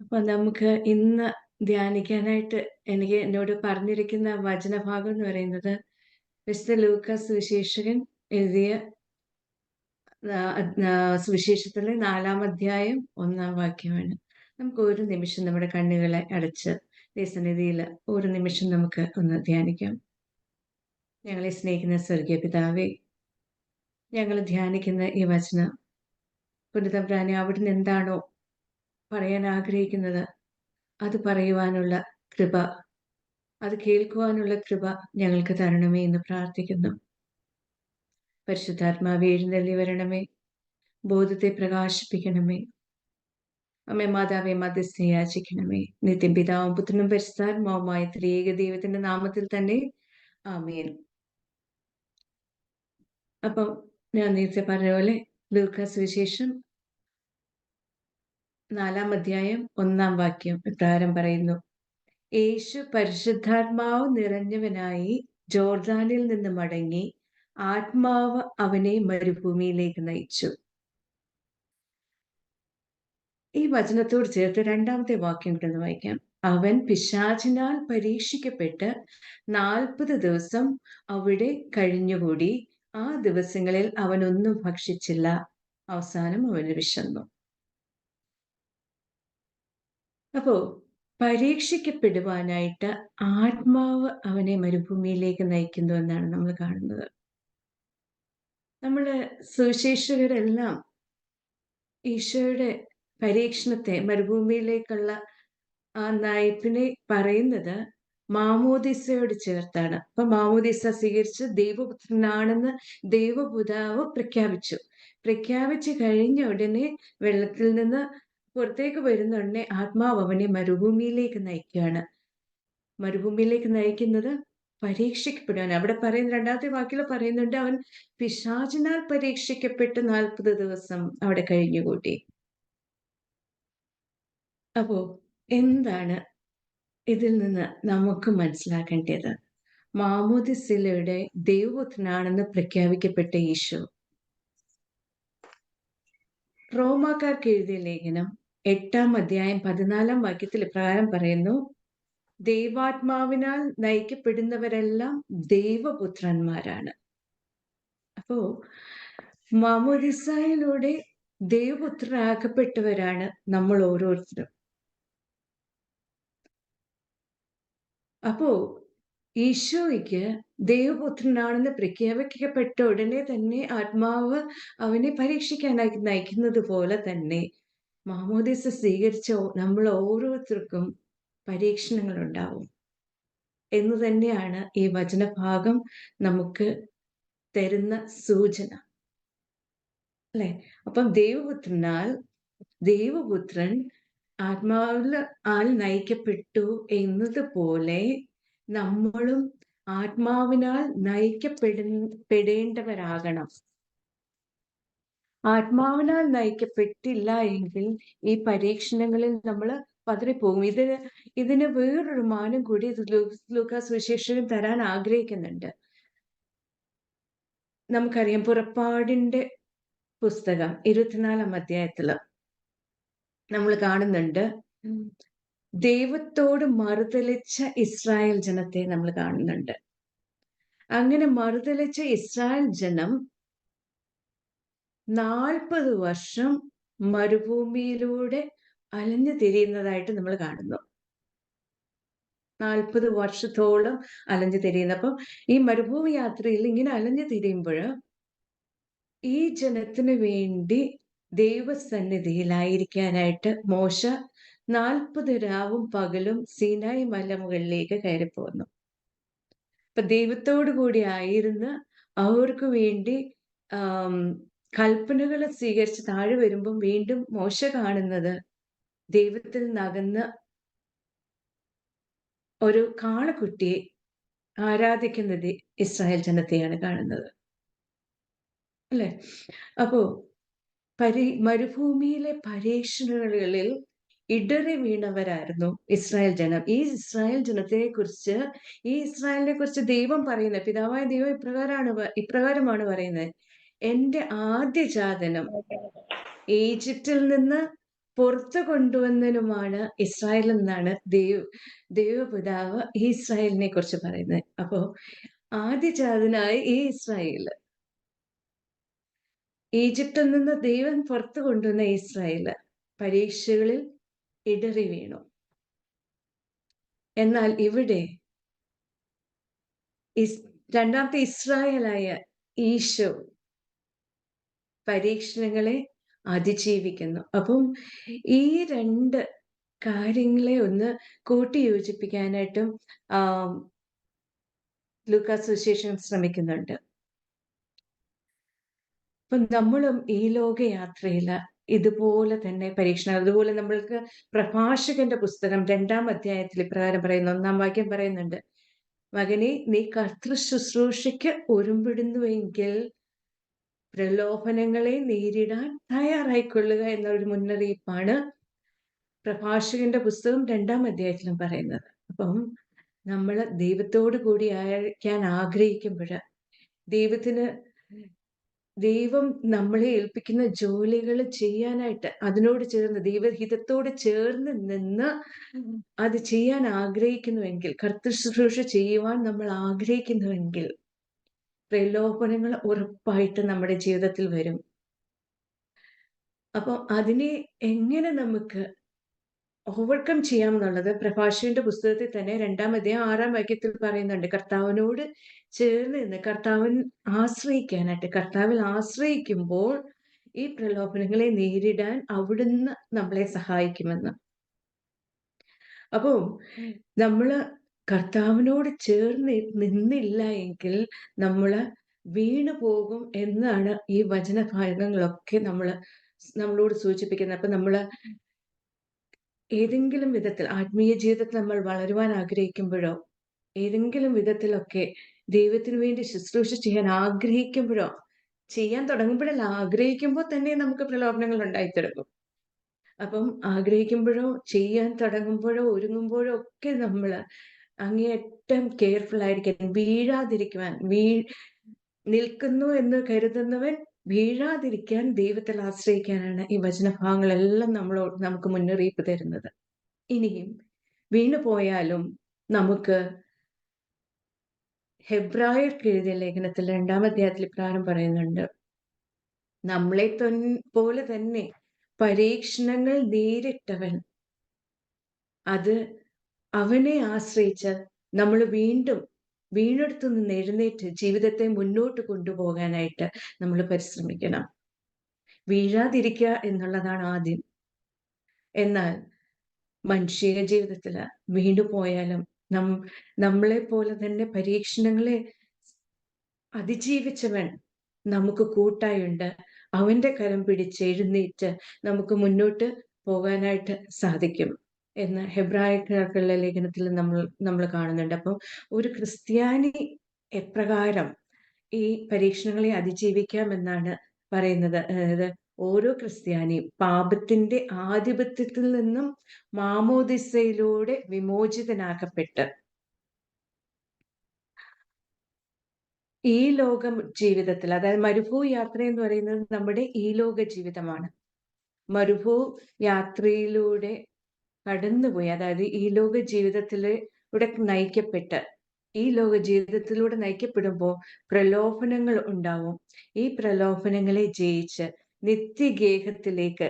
[SPEAKER 5] അപ്പൊ നമുക്ക് ഇന്ന് ധ്യാനിക്കാനായിട്ട് എന്നോട് പറഞ്ഞിരിക്കുന്ന വചനഭാഗം എന്ന് പറയുന്നത് വിശുദ്ധ ലൂക്കാസ് സുവിശേഷകൻ എഴുതിയ സുവിശേഷത്തിലെ 4-ാം അധ്യായം 1-ാം വാക്യമാണ്. നമുക്ക് ഒരു നിമിഷം നമ്മുടെ കണ്ണുകളെ അടച്ച് ദൈവസന്നിധിയിൽ ഒരു നിമിഷം നമുക്ക് ഒന്ന് ധ്യാനിക്കാം. ഞങ്ങളെ സ്നേഹിക്കുന്ന സ്വർഗീയ പിതാവേ, ഞങ്ങൾ ധ്യാനിക്കുന്ന ഈ വചനം പുനതമ്പ്രാനെ അവിടുന്ന് എന്താണോ പറയാൻ ആഗ്രഹിക്കുന്നത് അത് പറയുവാനുള്ള കൃപ, അത് കേൾക്കുവാനുള്ള കൃപ ഞങ്ങൾക്ക് തരണമേ എന്ന് പ്രാർത്ഥിക്കുന്നു. പരിശുദ്ധാത്മാവേ, എഴുന്നള്ളി വരണമേ, ബോധത്തെ പ്രകാശിപ്പിക്കണമേ. അമ്മേ മാതാവേ, മധ്യസ്ഥ യാചിക്കണമേ. നിത്യം പിതാവും പുത്രനും പരിശുദ്ധാത്മാവുമായ ത്രിയേക ദൈവത്തിന്റെ നാമത്തിൽ തന്നെ ആമേൻ. അപ്പം ഞാൻ നേരത്തെ പറഞ്ഞ പോലെ ലൂക്കാസ് സുവിശേഷം 4-ാം അധ്യായം 1-ാം വാക്യം ഇപ്രകാരം പറയുന്നു: യേശു പരിശുദ്ധാത്മാവ് നിറഞ്ഞവനായി ജോർദാനിൽ നിന്ന് മടങ്ങി ആത്മാവ് അവനെ മരുഭൂമിയിലേക്ക് നയിച്ചു. ഈ വചനത്തോട് ചേർത്ത് 2-ാമത്തെ വാക്യം കൂടെ വായിക്കാം. അവൻ പിശാചിനാൽ പരീക്ഷിക്കപ്പെട്ട് 40 ദിവസം അവിടെ കഴിഞ്ഞുകൂടി. ആ ദിവസങ്ങളിൽ അവനൊന്നും ഭക്ഷിച്ചില്ല. അവസാനം അവന് വിശന്നു. അപ്പോ പരീക്ഷിക്കപ്പെടുവാനായിട്ട് ആത്മാവ് അവനെ മരുഭൂമിയിലേക്ക് നയിക്കുന്നു എന്നാണ് നമ്മൾ കാണുന്നത്. നമ്മള് സുവിശേഷകരെല്ലാം ഈശോയുടെ പരീക്ഷണത്തെ, മരുഭൂമിയിലേക്കുള്ള ആ നയിപ്പിനെ പറയുന്നത് മാമോദിസയോട് ചേർത്താണ്. അപ്പൊ മാമോദിസ സ്വീകരിച്ച് ദൈവപുത്രനാണെന്ന് ദൈവപിതാവ് പ്രഖ്യാപിച്ചു കഴിഞ്ഞ ഉടനെ വെള്ളത്തിൽ നിന്ന് പുറത്തേക്ക് വരുന്ന ഉടനെ ആത്മാവ് അവനെ മരുഭൂമിയിലേക്ക് നയിക്കുകയാണ്. മരുഭൂമിയിലേക്ക് നയിക്കുന്നത് പരീക്ഷിക്കപ്പെടുവാൻ. അവിടെ പറയുന്ന 2-ാമത്തെ വാക്യം പറയുന്നുണ്ട്, അവൻ പിശാചിനാൽ പരീക്ഷിക്കപ്പെട്ട് 40 ദിവസം അവിടെ കഴിഞ്ഞുകൂട്ടി. അപ്പോ എന്താണ് ഇതിൽ നിന്ന് നമുക്ക് മനസ്സിലാക്കേണ്ടത്? മാമോദിസയിലൂടെ ദൈവപുത്രനാണെന്ന് പ്രഖ്യാപിക്കപ്പെട്ട ഈശോ റോമാക്കാർക്ക് എഴുതിയ ലേഖനം 8-ാം അധ്യായം 14-ാം വാക്യത്തിൽ ഇപ്രകാരം പറയുന്നു: ദൈവാത്മാവിനാൽ നയിക്കപ്പെടുന്നവരെല്ലാം ദൈവപുത്രന്മാരാണ്. അപ്പോ മാമോദിസയിലൂടെ ദൈവപുത്രരാക്കപ്പെട്ടവരാണ് നമ്മൾ ഓരോരുത്തരും. അപ്പോ ഈശോയ്ക്ക് ദൈവപുത്രനാണെന്ന് പ്രഖ്യാപിക്കപ്പെട്ട ഉടനെ തന്നെ ആത്മാവ് അവനെ പരീക്ഷിക്കാനായി നയിക്കുന്നത് പോലെ തന്നെ മാമോദിസ സ്വീകരിച്ച നമ്മൾ ഓരോരുത്തർക്കും പരീക്ഷണങ്ങൾ ഉണ്ടാവും എന്ന് തന്നെയാണ് ഈ വചനഭാഗം നമുക്ക് തരുന്ന സൂചന, അല്ലെ? അപ്പം ദൈവപുത്രൻ ആത്മാവിൽ നയിക്കപ്പെട്ടു എന്നതുപോലെ നമ്മളും ആത്മാവിനാൽ നയിക്കപ്പെടേണ്ടവരാകണം. ആത്മാവിനാൽ നയിക്കപ്പെട്ടില്ല എങ്കിൽ ഈ പരീക്ഷണങ്ങളിൽ നമ്മൾ പതറിപ്പോകും. ഇതിന് വേറൊരു മാനം കൂടി ലൂക്കാസ് സുവിശേഷകൻ തരാൻ ആഗ്രഹിക്കുന്നുണ്ട്. നമുക്കറിയാം, പുറപ്പാടിന്റെ പുസ്തകം 24-ാം അധ്യായത്തില് നമ്മൾ കാണുന്നുണ്ട്, ദൈവത്തോട് മറുതലിച്ച ഇസ്രായേൽ ജനത്തെ നമ്മൾ കാണുന്നുണ്ട്. അങ്ങനെ മറുതലിച്ച ഇസ്രായേൽ ജനം 40 വർഷം മരുഭൂമിയിലൂടെ അലഞ്ഞു തിരിയുന്നതായിട്ട് നമ്മൾ കാണുന്നു. 40 വർഷത്തോളം അലഞ്ഞു തിരിയുന്നു. അപ്പം ഈ മരുഭൂമി യാത്രയിൽ ഇങ്ങനെ അലഞ്ഞു തിരിയുമ്പോൾ ഈ ജനത്തിന് വേണ്ടി ദൈവസന്നിധിയിലായിരിക്കാനായിട്ട് മോശ 40 രാവും പകലും സീനായി മലമുകളിലേക്ക് കയറിപ്പോന്നു. അപ്പൊ ദൈവത്തോടു കൂടി ആയിരുന്ന് അവർക്ക് വേണ്ടി കൽപ്പനകൾ സ്വീകരിച്ച് താഴെ വരുമ്പം വീണ്ടും മോശ കാണുന്നത് ദൈവത്തിൽ നകന്ന് ഒരു കാളക്കുട്ടിയെ ആരാധിക്കുന്നത് ഇസ്രായേൽ ജനത്തെയാണ് കാണുന്നത്, അല്ലെ? അപ്പോ മരുഭൂമിയിലെ പരീക്ഷണങ്ങളിൽ ഇടറി വീണവരായിരുന്നു ഇസ്രായേൽ ജനം. ഈ ഇസ്രായേൽ ഇസ്രായേലിനെ കുറിച്ച് ദൈവം പറയുന്നത്, പിതാവായ ദൈവം ഇപ്രകാരമാണ് പറയുന്നത്: എന്റെ ആദ്യജാതനം ഈജിപ്തിൽ നിന്ന് പുറത്തു കൊണ്ടുവന്നതിനുമാണ് ഇസ്രായേൽ എന്നാണ് ദൈവപിതാവ് ഈ ഇസ്രായേലിനെ കുറിച്ച് പറയുന്നത്. അപ്പോ ആദ്യജാതനായ ഈ ഇസ്രായേൽ, ഈജിപ്തിൽ നിന്ന് ദൈവം പുറത്തു കൊണ്ടുവന്ന ഇസ്രായേല് പരീക്ഷകളിൽ ഇടറി വീണു. എന്നാൽ ഇവിടെ രണ്ടാമത്തെ ഇസ്രായേലായ ഈശോ പരീക്ഷണങ്ങളെ അതിജീവിക്കുന്നു. അപ്പം ഈ രണ്ട് കാര്യങ്ങളെ ഒന്ന് കൂട്ടി യോജിപ്പിക്കാനായിട്ടും ലൂക്കാസ് സുവിശേഷം ശ്രമിക്കുന്നുണ്ട്. അപ്പം നമ്മളും ഈ ലോകയാത്രയില് ഇതുപോലെ തന്നെ പരീക്ഷണം, അതുപോലെ നമ്മൾക്ക് പ്രഭാഷകന്റെ പുസ്തകം 2-ാം അധ്യായത്തിൽ ഇപ്രകാരം പറയുന്നു, 1-ാം വാക്യം പറയുന്നുണ്ട്, മകനെ, നീ കർത്തൃ ശുശ്രൂഷയ്ക്ക് ഒരുമ്പിടുന്നുവെങ്കിൽ പ്രലോഭനങ്ങളെ നേരിടാൻ തയ്യാറായിക്കൊള്ളുക എന്നൊരു മുന്നറിയിപ്പാണ് പ്രഭാഷകന്റെ പുസ്തകം 2-ാം അധ്യായത്തിലും പറയുന്നത്. അപ്പം നമ്മൾ ദൈവത്തോടു കൂടി ആയിരിക്കാൻ ആഗ്രഹിക്കുമ്പോൾ, ദൈവം നമ്മളെ ഏൽപ്പിക്കുന്ന ജോലികൾ ചെയ്യാനായിട്ട് അതിനോട് ചേർന്ന് ദൈവഹിതത്തോട് ചേർന്ന് നിന്ന് അത് ചെയ്യാൻ ആഗ്രഹിക്കുന്നുവെങ്കിൽ, കർത്തൃശുശ്രൂഷ ചെയ്യുവാൻ നമ്മൾ ആഗ്രഹിക്കുന്നുവെങ്കിൽ, പ്രലോഭനങ്ങൾ ഉറപ്പായിട്ട് നമ്മുടെ ജീവിതത്തിൽ വരും. അപ്പോൾ അതിനെ എങ്ങനെ നമുക്ക് ഓവർകം ചെയ്യാമെന്നുള്ളത് പ്രഭാഷകന്റെ പുസ്തകത്തിൽ തന്നെ 2-ാം അധ്യായം 6-ാം വാക്യത്തിൽ പറയുന്നുണ്ട്. കർത്താവിനോട് ചേർന്ന് നിന്ന് കർത്താവിൽ ആശ്രയിക്കുമ്പോൾ ഈ പ്രലോഭനങ്ങളെ നേരിടാൻ അവിടുന്ന് നമ്മളെ സഹായിക്കുമെന്ന്. അപ്പോൾ നമ്മള് കർത്താവിനോട് ചേർന്ന് നിന്നില്ല എങ്കിൽ നമ്മൾ വീണു പോകും എന്നാണ് ഈ വചനഭാഗങ്ങളൊക്കെ നമ്മളോട് സൂചിപ്പിക്കുന്നത്. അപ്പൊ നമ്മള് ഏതെങ്കിലും വിധത്തിൽ ആത്മീയ ജീവിതത്തിൽ നമ്മൾ വളരുവാൻ ആഗ്രഹിക്കുമ്പോഴോ, ഏതെങ്കിലും വിധത്തിലൊക്കെ ദൈവത്തിന് വേണ്ടി ശുശ്രൂഷ ചെയ്യാൻ ആഗ്രഹിക്കുമ്പോഴോ, ചെയ്യാൻ തുടങ്ങുമ്പോഴല്ല, ആഗ്രഹിക്കുമ്പോൾ തന്നെ നമുക്ക് പ്രലോഭനങ്ങൾ ഉണ്ടായിത്തീർക്കും. അപ്പം ആഗ്രഹിക്കുമ്പോഴോ, ചെയ്യാൻ തുടങ്ങുമ്പോഴോ, ഒരുങ്ങുമ്പോഴോ ഒക്കെ നമ്മൾ അങ്ങേയറ്റം കെയർഫുൾ ആയിരിക്കാൻ, വീഴാതിരിക്കുവാൻ, നിൽക്കുന്നു എന്ന് കരുതുന്നവൻ വീഴാതിരിക്കാൻ ദൈവത്തിൽ ആശ്രയിക്കാനാണ് ഈ വചനഭാഗങ്ങളെല്ലാം നമുക്ക് മുന്നറിയിപ്പ് തരുന്നത്. ഇനിയും വീണു പോയാലും നമുക്ക് ഹെബ്രായർക്ക് എഴുതിയ ലേഖനത്തിൽ 2-ാം അധ്യായത്തിൽ ഇപ്രകാരം പറയുന്നുണ്ട്, നമ്മളെ പോലെ തന്നെ പരീക്ഷണങ്ങൾ നേരിട്ടവൻ, അത് അവനെ ആശ്രയിച്ച് നമ്മൾ വീണ്ടും വീണെടുത്തു നിന്ന് എഴുന്നേറ്റ് ജീവിതത്തെ മുന്നോട്ട് കൊണ്ടുപോകാനായിട്ട് നമ്മൾ പരിശ്രമിക്കണം. വീഴാതിരിക്കുക എന്നുള്ളതാണ് ആദ്യം. എന്നാൽ മനുഷ്യ ജീവിതത്തില് വീണു പോയാലും നമ്മളെ പോലെ തന്നെ പരീക്ഷണങ്ങളെ അതിജീവിച്ചവൻ നമുക്ക് കൂട്ടായുണ്ട്. അവന്റെ കരം പിടിച്ച് എഴുന്നേറ്റ് നമുക്ക് മുന്നോട്ട് പോകാനായിട്ട് സാധിക്കും എന്ന് ഹെബ്രായർക്കുള്ള ലേഖനത്തിൽ നമ്മൾ കാണുന്നുണ്ട്. അപ്പം ഒരു ക്രിസ്ത്യാനി എപ്രകാരം ഈ പരീക്ഷണങ്ങളെ അതിജീവിക്കാമെന്നാണ് പറയുന്നത്. അതായത് ഓരോ ക്രിസ്ത്യാനിയും പാപത്തിന്റെ ആധിപത്യത്തിൽ നിന്നും മാമോദിസയിലൂടെ വിമോചിതനാക്കപ്പെട്ട് ഈ ലോക ജീവിതത്തിൽ, അതായത് മരുഭൂ യാത്ര എന്ന് പറയുന്നത് നമ്മുടെ ഈ ലോക ജീവിതമാണ്. മരുഭൂ യാത്രയിലൂടെ കടന്നുപോയി, അതായത് ഈ ലോക ജീവിതത്തിലൂടെ നയിക്കപ്പെടുമ്പോൾ പ്രലോഭനങ്ങൾ ഉണ്ടാവും. ഈ പ്രലോഭനങ്ങളെ ജയിച്ച് നിത്യഗേഹത്തിലേക്ക്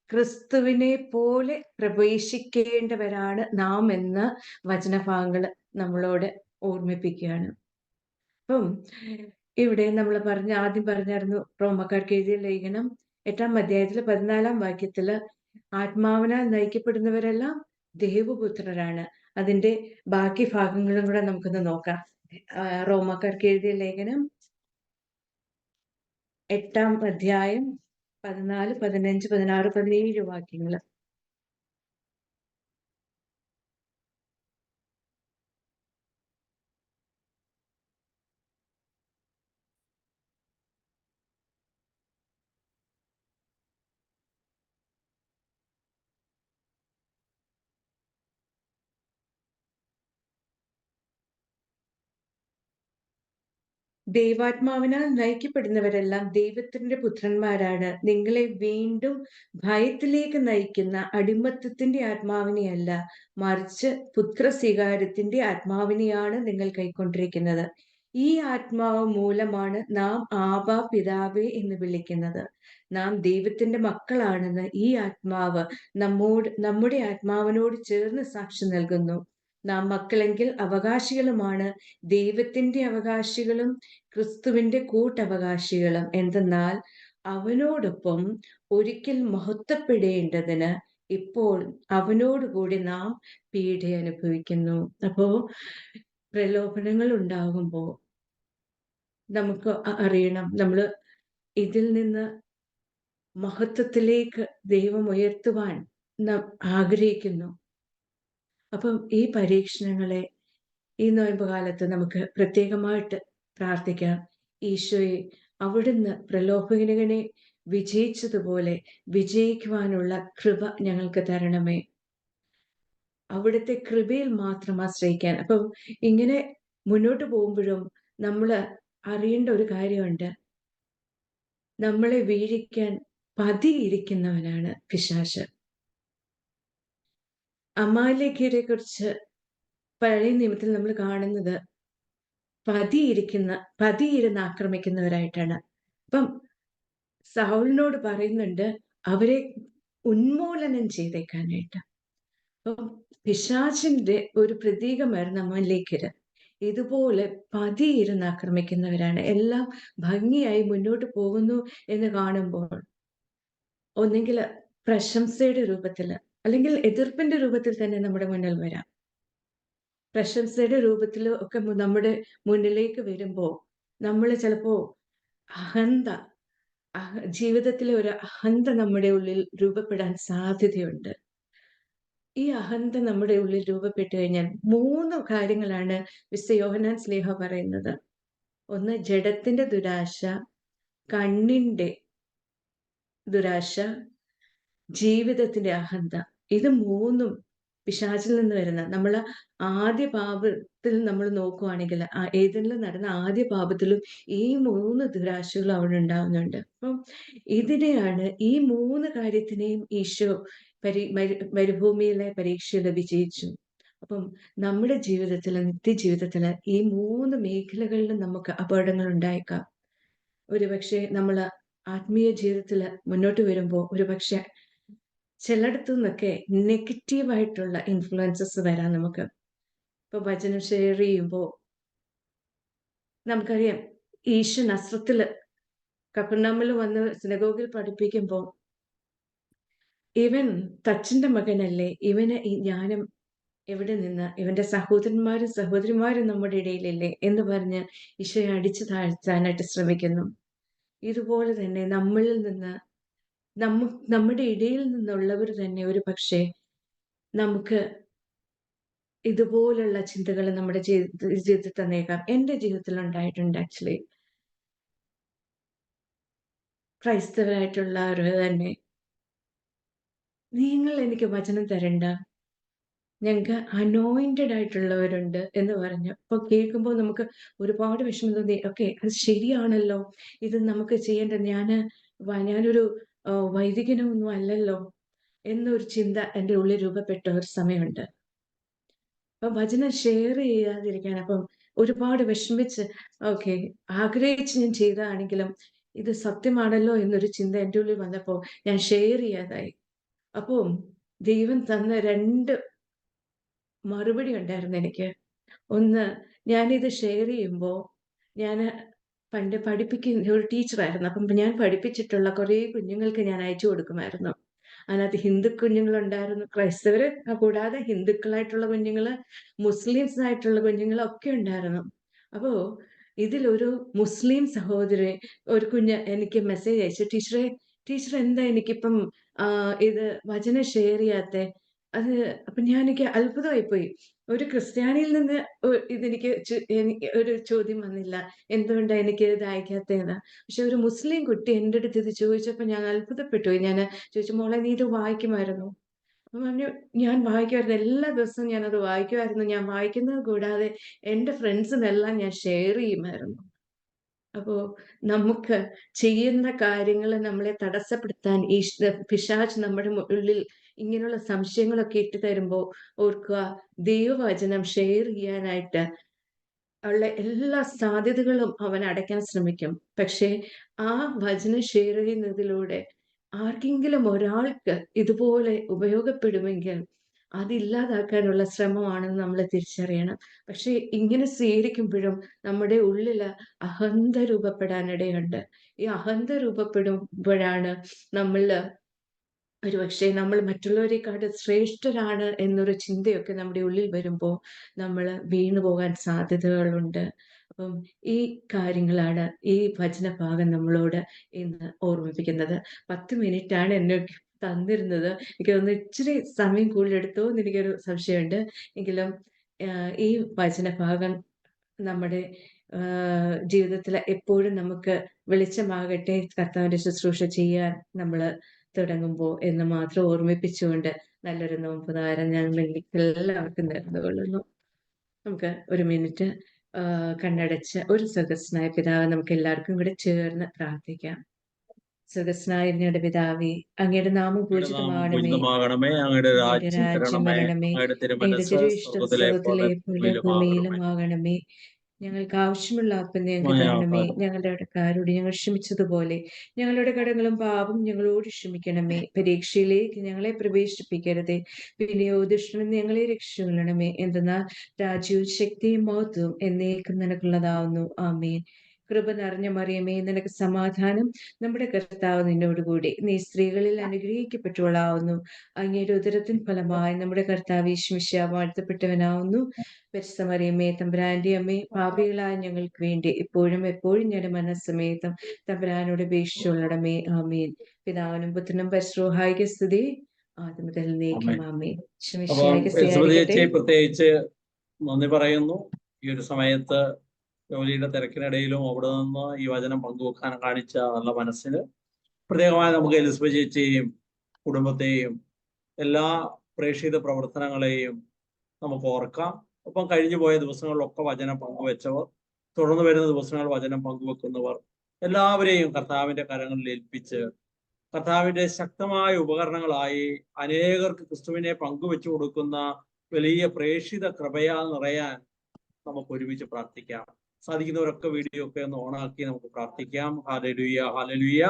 [SPEAKER 5] ക്രിസ്തുവിനെ പോലെ പ്രവേശിക്കേണ്ടവരാണ് നാം എന്ന് വചനഭാഗങ്ങൾ നമ്മളോട് ഓർമ്മിപ്പിക്കുകയാണ്. അപ്പം ഇവിടെ നമ്മൾ ആദ്യം പറഞ്ഞായിരുന്നു, റോമക്കാർക്ക് എഴുതിയ ലേഖനം 8-ാം അധ്യായത്തിൽ 14-ാം വാക്യത്തില് ആത്മാവിനാൽ നയിക്കപ്പെടുന്നവരെല്ലാം ദൈവപുത്രരാണ്. അതിന്റെ ബാക്കി ഭാഗങ്ങളും കൂടെ നമുക്കൊന്ന് നോക്കാം. റോമക്കാർക്ക് എഴുതിയ ലേഖനം 8-ാം അധ്യായം 14, 15, 16, 17 വാക്യങ്ങള്. ദൈവാത്മാവിനാൽ നയിക്കപ്പെടുന്നവരെല്ലാം ദൈവത്തിന്റെ പുത്രന്മാരാണ്. നിങ്ങളെ വീണ്ടും ഭയത്തിലേക്ക് നയിക്കുന്ന അടിമത്തത്തിന്റെ ആത്മാവിനെയല്ല, മറിച്ച് പുത്രസ്വീകാരത്തിന്റെ ആത്മാവിനെയാണ് നിങ്ങൾ കൈക്കൊണ്ടിരിക്കുന്നത്. ഈ ആത്മാവ് മൂലമാണ് നാം ആബാ പിതാവേ എന്ന് വിളിക്കുന്നത്. നാം ദൈവത്തിന്റെ മക്കളാണെന്ന് ഈ ആത്മാവ് നമ്മുടെ ആത്മാവിനോട് ചേർന്ന് സാക്ഷി നൽകുന്നു. നാം മക്കളെങ്കിൽ അവകാശികളുമാണ്, ദൈവത്തിന്റെ അവകാശികളും ക്രിസ്തുവിന്റെ കൂട്ടവകാശികളും. എന്തെന്നാൽ അവനോടൊപ്പം ഒരിക്കൽ മഹത്വപ്പെടേണ്ടതിന് ഇപ്പോൾ അവനോടുകൂടി നാം പീഡ അനുഭവിക്കുന്നു. അപ്പോ പ്രലോഭനങ്ങൾ ഉണ്ടാകുമ്പോൾ നമുക്ക് അറിയണം, നമ്മൾ ഇതിൽ നിന്ന് മഹത്വത്തിലേക്ക് ദൈവം ഉയർത്തുവാൻ നാം ആഗ്രഹിക്കുന്നു. അപ്പം ഈ പരീക്ഷണങ്ങളെ ഈ നോയമ്പ് കാലത്ത് നമുക്ക് പ്രത്യേകമായിട്ട് പ്രാർത്ഥിക്കാം. ഈശോയെ, അവിടുന്ന് പ്രലോഭനങ്ങളെ വിജയിച്ചതുപോലെ വിജയിക്കുവാനുള്ള കൃപ ഞങ്ങൾക്ക് തരണമേ. അവിടുത്തെ കൃപയിൽ മാത്രം ആശ്രയിക്കാൻ. അപ്പം ഇങ്ങനെ മുന്നോട്ട് പോകുമ്പോഴും നമ്മൾ അറിയേണ്ട ഒരു കാര്യമുണ്ട്. നമ്മളെ വീഴിക്കാൻ പതിയിരിക്കുന്നവനാണ് പിശാച്. അമാലേഖ്യരെ കുറിച്ച് പഴയ നിയമത്തിൽ നമ്മൾ കാണുന്നത് പതിയിരുന്ന് ആക്രമിക്കുന്നവരായിട്ടാണ്. അപ്പം സൗലിനോട് പറയുന്നുണ്ട് അവരെ ഉന്മൂലനം ചെയ്തേക്കാനായിട്ട്. അപ്പം പിശാചിന്റെ ഒരു പ്രതീകമായിരുന്നു അമാലേഖ്യര്. ഇതുപോലെ പതിയിരുന്ന് ആക്രമിക്കുന്നവരാണ്. എല്ലാം ഭംഗിയായി മുന്നോട്ട് പോകുന്നു എന്ന് കാണുമ്പോൾ ഒന്നെങ്കിൽ പ്രശംസയുടെ രൂപത്തിൽ അല്ലെങ്കിൽ എതിർപ്പിന്റെ രൂപത്തിൽ തന്നെ നമ്മുടെ മുന്നിൽ വരാം. പ്രശംസയുടെ രൂപത്തിൽ ഒക്കെ നമ്മുടെ മുന്നിലേക്ക് വരുമ്പോൾ നമ്മൾ ചിലപ്പോ ജീവിതത്തിലെ ഒരു അഹന്ത നമ്മുടെ ഉള്ളിൽ രൂപപ്പെടാൻ സാധ്യതയുണ്ട്. ഈ അഹന്ത നമ്മുടെ ഉള്ളിൽ രൂപപ്പെട്ടു കഴിഞ്ഞാൽ 3 കാര്യങ്ങളാണ് വിശുദ്ധ യോഹന്നാൻ ശ്ലീഹ പറയുന്നത്. ഒന്ന് ജഡത്തിന്റെ ദുരാശ, കണ്ണിന്റെ ദുരാശ, ജീവിതത്തിന്റെ അഹന്ത. ഇത് 3ഉം പിശാചിൽ നിന്ന് വരുന്ന, നമ്മൾ ആദ്യ പാപത്തിൽ നമ്മൾ നോക്കുവാണെങ്കിൽ ഏതെങ്കിലും നടന്ന ആദ്യ പാപത്തിലും ഈ 3 ദുരാശകൾ അവിടെ ഉണ്ടാവുന്നുണ്ട്. അപ്പം ഇതിനെയാണ്, ഈ 3 കാര്യത്തിനെയും ഈശോ മരുഭൂമിയിലെ പരീക്ഷയിൽ വിജയിച്ചു. അപ്പം നമ്മുടെ ജീവിതത്തില്, നിത്യജീവിതത്തില് ഈ 3 മേഖലകളിലും നമുക്ക് അപകടങ്ങൾ ഉണ്ടായേക്കാം. ഒരുപക്ഷെ നമ്മൾ ആത്മീയ ജീവിതത്തിൽ മുന്നോട്ട് വരുമ്പോൾ ഒരുപക്ഷെ ചിലയിടത്തു നിന്നൊക്കെ നെഗറ്റീവായിട്ടുള്ള ഇൻഫ്ലുവൻസസ് വരാം നമുക്ക്. ഇപ്പൊ വചനം ഷെയർ ചെയ്യുമ്പോൾ നമുക്കറിയാം, ഈശോ നസ്രത്തില് കഫർനഹൂമിൽ വന്ന് സിനഗോഗിൽ പഠിപ്പിക്കുമ്പോൾ ഇവൻ തച്ചന്റെ മകനല്ലേ, ഇവന് ഈ ജ്ഞാനം എവിടെ നിന്ന്, ഇവന്റെ സഹോദരന്മാരും സഹോദരിമാരും നമ്മുടെ ഇടയിലല്ലേ എന്ന് പറഞ്ഞ് ഈശോയെ അടിച്ചു താഴ്ത്താനായിട്ട് ശ്രമിക്കുന്നു. ഇതുപോലെ തന്നെ നമ്മളിൽ നിന്ന്, നമ്മുടെ ഇടയിൽ നിന്നുള്ളവർ തന്നെ ഒരു പക്ഷേ നമുക്ക് ഇതുപോലുള്ള ചിന്തകൾ നമ്മുടെ ജീവിതത്തിൽ തന്നേക്കാം. എൻ്റെ ജീവിതത്തിൽ ഉണ്ടായിട്ടുണ്ട്. ആക്ച്വലി ക്രൈസ്തവരായിട്ടുള്ളവർ തന്നെ, നിങ്ങൾ എനിക്ക് വചനം തരണ്ട, ഞങ്ങൾക്ക് അനോയിന്റഡ് ആയിട്ടുള്ളവരുണ്ട് എന്ന് പറഞ്ഞു. അപ്പൊ കേൾക്കുമ്പോൾ നമുക്ക് ഒരുപാട് വിഷമം തോന്നി. ഓക്കെ, അത് ശരിയാണല്ലോ, ഇത് നമുക്ക് ചെയ്യേണ്ട, ഞാനൊരു വൈദികനൊന്നും അല്ലല്ലോ എന്നൊരു ചിന്ത എൻ്റെ ഉള്ളിൽ രൂപപ്പെട്ട ഒരു സമയമുണ്ട്. അപ്പൊ വചനം ഷെയർ ചെയ്യാതിരിക്കാൻ, അപ്പം ഒരുപാട് വിഷമിച്ച്, ഓക്കെ, ആഗ്രഹിച്ച് ഞാൻ ചെയ്തതാണെങ്കിലും ഇത് സത്യമാണല്ലോ എന്നൊരു ചിന്ത എൻ്റെ ഉള്ളിൽ വന്നപ്പോൾ ഞാൻ ഷെയർ ചെയ്യാതായി. അപ്പം ദൈവം തന്ന 2 മറുപടി ഉണ്ടായിരുന്നു എനിക്ക്. ഒന്ന്, ഞാനിത് ഷെയർ ചെയ്യുമ്പോൾ, ഞാൻ പണ്ട് പഠിപ്പിക്കുന്ന ഒരു ടീച്ചറായിരുന്നു. അപ്പം ഞാൻ പഠിപ്പിച്ചിട്ടുള്ള കുറേ കുഞ്ഞുങ്ങൾക്ക് ഞാൻ അയച്ചു കൊടുക്കുമായിരുന്നു. അതിനകത്ത് ഹിന്ദു കുഞ്ഞുങ്ങളുണ്ടായിരുന്നു, ക്രൈസ്തവര് കൂടാതെ ഹിന്ദുക്കളായിട്ടുള്ള കുഞ്ഞുങ്ങള്, മുസ്ലിംസ് ആയിട്ടുള്ള കുഞ്ഞുങ്ങളൊക്കെ ഉണ്ടായിരുന്നു. അപ്പോ ഇതിലൊരു മുസ്ലിം സഹോദരി, ഒരു കുഞ്ഞ് എനിക്ക് മെസ്സേജ് അയച്ചു, ടീച്ചർ എന്താ എനിക്കിപ്പം ഇത് വചനം ഷെയർ ചെയ്യാത്തെ? അപ്പൊ എനിക്ക് അത്ഭുതമായിപ്പോയി. ഒരു ക്രിസ്ത്യാനിയിൽ നിന്ന് എനിക്ക് ഒരു ചോദ്യം വന്നില്ല, എന്തുകൊണ്ടാ എനിക്ക് ഇത് അയക്കാത്തതെന്ന്. പക്ഷെ ഒരു മുസ്ലിം കുട്ടി എൻ്റെ അടുത്ത് ഇത് ചോദിച്ചപ്പോൾ ഞാൻ അത്ഭുതപ്പെട്ടു. ഞാൻ ചോദിച്ചു, മോളെ നീ ഇത് വായിക്കുമായിരുന്നു? അപ്പൊ പറഞ്ഞു, ഞാൻ വായിക്കുമായിരുന്നു, എല്ലാ ദിവസവും ഞാനത് വായിക്കുമായിരുന്നു. ഞാൻ വായിക്കുന്നത് കൂടാതെ എൻ്റെ ഫ്രണ്ട്സിനെല്ലാം ഞാൻ ഷെയർ ചെയ്യുമായിരുന്നു. അപ്പോ നമുക്ക് ചെയ്യുന്ന കാര്യങ്ങൾ നമ്മളെ തടസ്സപ്പെടുത്താൻ പിശാച് നമ്മുടെ ഉള്ളിൽ ഇങ്ങനെയുള്ള സംശയങ്ങളൊക്കെ ഇട്ട് തരുമ്പോൾ ഓർക്കുക, ദൈവവചനം ഷെയർ ചെയ്യാനായിട്ട് ഉള്ള എല്ലാ സാധ്യതകളും അവൻ അടയ്ക്കാൻ ശ്രമിക്കും. പക്ഷേ ആ വചനം ഷെയർ ചെയ്യുന്നതിലൂടെ ആർക്കെങ്കിലും ഒരാൾക്ക് ഇതുപോലെ ഉപയോഗപ്പെടുമെങ്കിൽ അതില്ലാതാക്കാനുള്ള ശ്രമമാണെന്ന് നമ്മൾ തിരിച്ചറിയണം. പക്ഷെ ഇങ്ങനെ സ്വീകരിക്കുമ്പോഴും നമ്മുടെ ഉള്ളിൽ അഹന്ത രൂപപ്പെടാനിടയുണ്ട്. ഈ അഹന്ത രൂപപ്പെടുമ്പോഴാണ് ഒരുപക്ഷെ നമ്മൾ മറ്റുള്ളവരെക്കാളും ശ്രേഷ്ഠരാണ് എന്നൊരു ചിന്തയൊക്കെ നമ്മുടെ ഉള്ളിൽ വരുമ്പോൾ നമ്മൾ വീണു പോകാൻ സാധ്യതകളുണ്ട്. അപ്പം ഈ കാര്യങ്ങളാണ് ഈ വചനഭാഗം നമ്മളോട് ഇന്ന് ഓർമ്മിപ്പിക്കുന്നത്. 10 മിനിറ്റാണ് എന്നെ തന്നിരുന്നത്. എനിക്ക് തോന്നുന്നു ഇച്ചിരി സമയം കൂടുതലെടുത്തോ എന്ന് എനിക്കൊരു സംശയമുണ്ട്. എങ്കിലും ഈ വചനഭാഗം നമ്മുടെ ജീവിതത്തിൽ എപ്പോഴും നമുക്ക് വെളിച്ചമാകട്ടെ, കർത്താവിന്റെ ശുശ്രൂഷ ചെയ്യാൻ നമ്മൾ തുടങ്ങുമ്പോൾ എന്ന് മാത്രം ഓർമ്മിപ്പിച്ചുകൊണ്ട് നല്ലൊരു നോമ്പുതാരം ഞാൻ എല്ലാവർക്കും നേർന്നുകൊള്ളുന്നു. നമുക്ക് ഒരു മിനിറ്റ് കണ്ണടച്ച് ഒരു സ്വർഗ്ഗസ്ഥനായ പിതാവ് നമുക്ക് എല്ലാവർക്കും കൂടെ ചേർന്ന് പ്രാർത്ഥിക്കാം. സ്വർഗ്ഗസ്ഥനായ ഞങ്ങളുടെ പിതാവേ, അങ്ങയുടെ നാമം പൂജിതമാകണമേ,
[SPEAKER 6] അങ്ങയുടെ
[SPEAKER 5] അങ്ങയുടെ രാജ്യം വരണമേ,
[SPEAKER 6] അങ്ങയുടെ
[SPEAKER 5] അങ്ങയുടെ
[SPEAKER 6] തിരുമനസ്സ്
[SPEAKER 5] തിരുവിഷ്ടം സ്വർഗ്ഗത്തിലെ പോലെ
[SPEAKER 6] ഭൂമിയിലുമാകണമേ.
[SPEAKER 5] ഭൂമിയിലുമാകണമേ. ഞങ്ങൾക്ക് ആവശ്യമുള്ള അപ്പം ഞങ്ങൾക്ക് തരണമേ. ഞങ്ങളുടെ കടക്കാരോട് ഞങ്ങൾ ക്ഷമിച്ചതുപോലെ ഞങ്ങളുടെ കടങ്ങളും പാപം ഞങ്ങളോട് ക്ഷമിക്കണമേ. പരീക്ഷയിലേക്ക് ഞങ്ങളെ പ്രവേശിപ്പിക്കരുതേ, പിന്നെയോ ദുഷ്ടനിൽ ഞങ്ങളെ രക്ഷിക്കണമേ. എന്തെന്നാൽ രാജ്യവും ശക്തിയും മഹത്വവും എന്നേക്കും നിനക്കുള്ളതാവുന്നു. ആമേൻ. കൃപ നിറഞ്ഞ മറിയമേ, നിനക്ക് സമാധാനം. നമ്മുടെ കർത്താവ് നിന്നോടുകൂടി, നീ സ്ത്രീകളിൽ അനുഗ്രഹിക്കപ്പെട്ടവളാവുന്നു. അങ്ങയുടെ ഉദരത്തിൻ ഫലമായി നമ്മുടെ കർത്താവ് യേശു മിശിഹാ വാഴ്ത്തപ്പെട്ടവനാവുന്നു. പരിശുദ്ധ മറിയമേ, തമ്പുരാന്റെ അമ്മേ, പാപികളായ ഞങ്ങൾക്ക് വേണ്ടി ഇപ്പോഴും എപ്പോഴും ഞങ്ങളുടെ മനസ്സമേതം തമ്പുരാനോട് അപേക്ഷിച്ചുകൊള്ളണമേ. ആമേൻ. പിതാവിനും പുത്രനും പരിശുദ്ധായിക സ്തുതി, ആദ്യം മുതൽ എന്നേക്കും. ആമേൻ. ശിവമിശിഹായ്ക്ക് സ്തുതിയായിരിക്കട്ടെ.
[SPEAKER 6] പ്രത്യേകിച്ച് നന്ദി പറയുന്നു. ഈ ഒരു സമയത്ത് ജോലിയുടെ തിരക്കിനിടയിലും അവിടെ നിന്ന് ഈ വചനം പങ്കുവെക്കാൻ കാണിച്ച നല്ല മനസ്സിന് പ്രത്യേകമായി നമുക്ക് എലിസബത്ത് ചേച്ചിയെയും കുടുംബത്തെയും എല്ലാ പ്രേക്ഷിത പ്രവർത്തനങ്ങളെയും നമുക്ക് ഓർക്കാം. ഒപ്പം കഴിഞ്ഞു പോയ ദിവസങ്ങളിലൊക്കെ വചനം പങ്കുവെച്ചവർ, തുടർന്ന് വരുന്ന ദിവസങ്ങൾ വചനം പങ്കുവെക്കുന്നവർ എല്ലാവരെയും കർത്താവിന്റെ കരങ്ങളിൽ ഏൽപ്പിച്ച് കർത്താവിന്റെ ശക്തമായ ഉപകരണങ്ങളായി അനേകർക്ക് ക്രിസ്തുവിനെ പങ്കുവെച്ചു കൊടുക്കുന്ന വലിയ പ്രേക്ഷിത കൃപയാൽ നിറയാൻ നമുക്ക് ഒരുമിച്ച് പ്രാർത്ഥിക്കാം. സാധിക്കുന്നവരൊക്കെ വീഡിയോ ഒക്കെ ഒന്ന് ഓണാക്കി നമുക്ക് പ്രാർത്ഥിക്കാം. Hallelujah, hallelujah.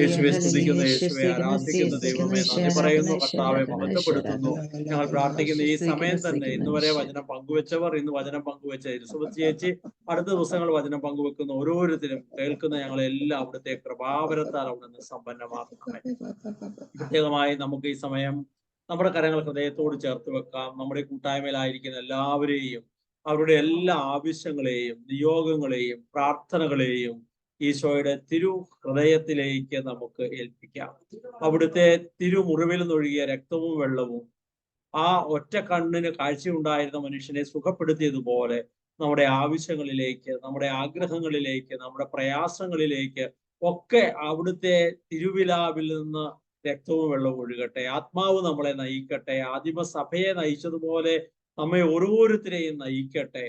[SPEAKER 6] യേശുവെ സ്തുതിക്കുന്നു, യേശുവെ ആരാധിക്കുന്നു, ദൈവമേ നന്ദി പറയുന്നു, കർത്താവെ മഹത്വപ്പെടുത്തുന്നു. ഞങ്ങൾ പ്രാർത്ഥിക്കുന്ന ഈ സമയം തന്നെ ഇന്നുവരെ വചനം പങ്കുവെച്ചവർ, ഇന്ന് വചനം പങ്കുവെച്ച എലിസബത്ത് ചേച്ചി, അടുത്ത ദിവസങ്ങൾ വചനം പങ്കുവെക്കുന്ന ഓരോരുത്തരും കേൾക്കുന്ന ഞങ്ങളെല്ലാം അവിടുത്തെ കൃപാവരത്താൽ അവിടുന്ന് സമ്പന്നമാക്കണമേ. പ്രത്യേകമായി നമുക്ക് ഈ സമയം നമ്മുടെ കരങ്ങൾ ഹൃദയത്തോട് ചേർത്ത് വെക്കാം. നമ്മുടെ കൂട്ടായ്മയിലായിരിക്കുന്ന എല്ലാവരെയും അവരുടെ എല്ലാ ആവശ്യങ്ങളെയും നിയോഗങ്ങളെയും പ്രാർത്ഥനകളെയും ഈശോയുടെ തിരു ഹൃദയത്തിലേക്ക് നമുക്ക് ഏൽപ്പിക്കാം. അവിടുത്തെ തിരുമുറിവിൽ നിന്നൊഴുകിയ രക്തവും വെള്ളവും ആ ഒറ്റ കണ്ണിന് കാഴ്ചയുണ്ടായിരുന്ന മനുഷ്യനെ സുഖപ്പെടുത്തിയതുപോലെ നമ്മുടെ ആവശ്യങ്ങളിലേക്ക്, നമ്മുടെ ആഗ്രഹങ്ങളിലേക്ക്, നമ്മുടെ പ്രയാസങ്ങളിലേക്ക് ഒക്കെ അവിടുത്തെ തിരുവിലാവിൽ നിന്ന് രക്തവും വെള്ളവും ഒഴുകട്ടെ. ആത്മാവ് നമ്മളെ നയിക്കട്ടെ. ആദിമസഭയെ നയിച്ചതുപോലെ നമ്മെ ഓരോരുത്തരെയും നയിക്കട്ടെ.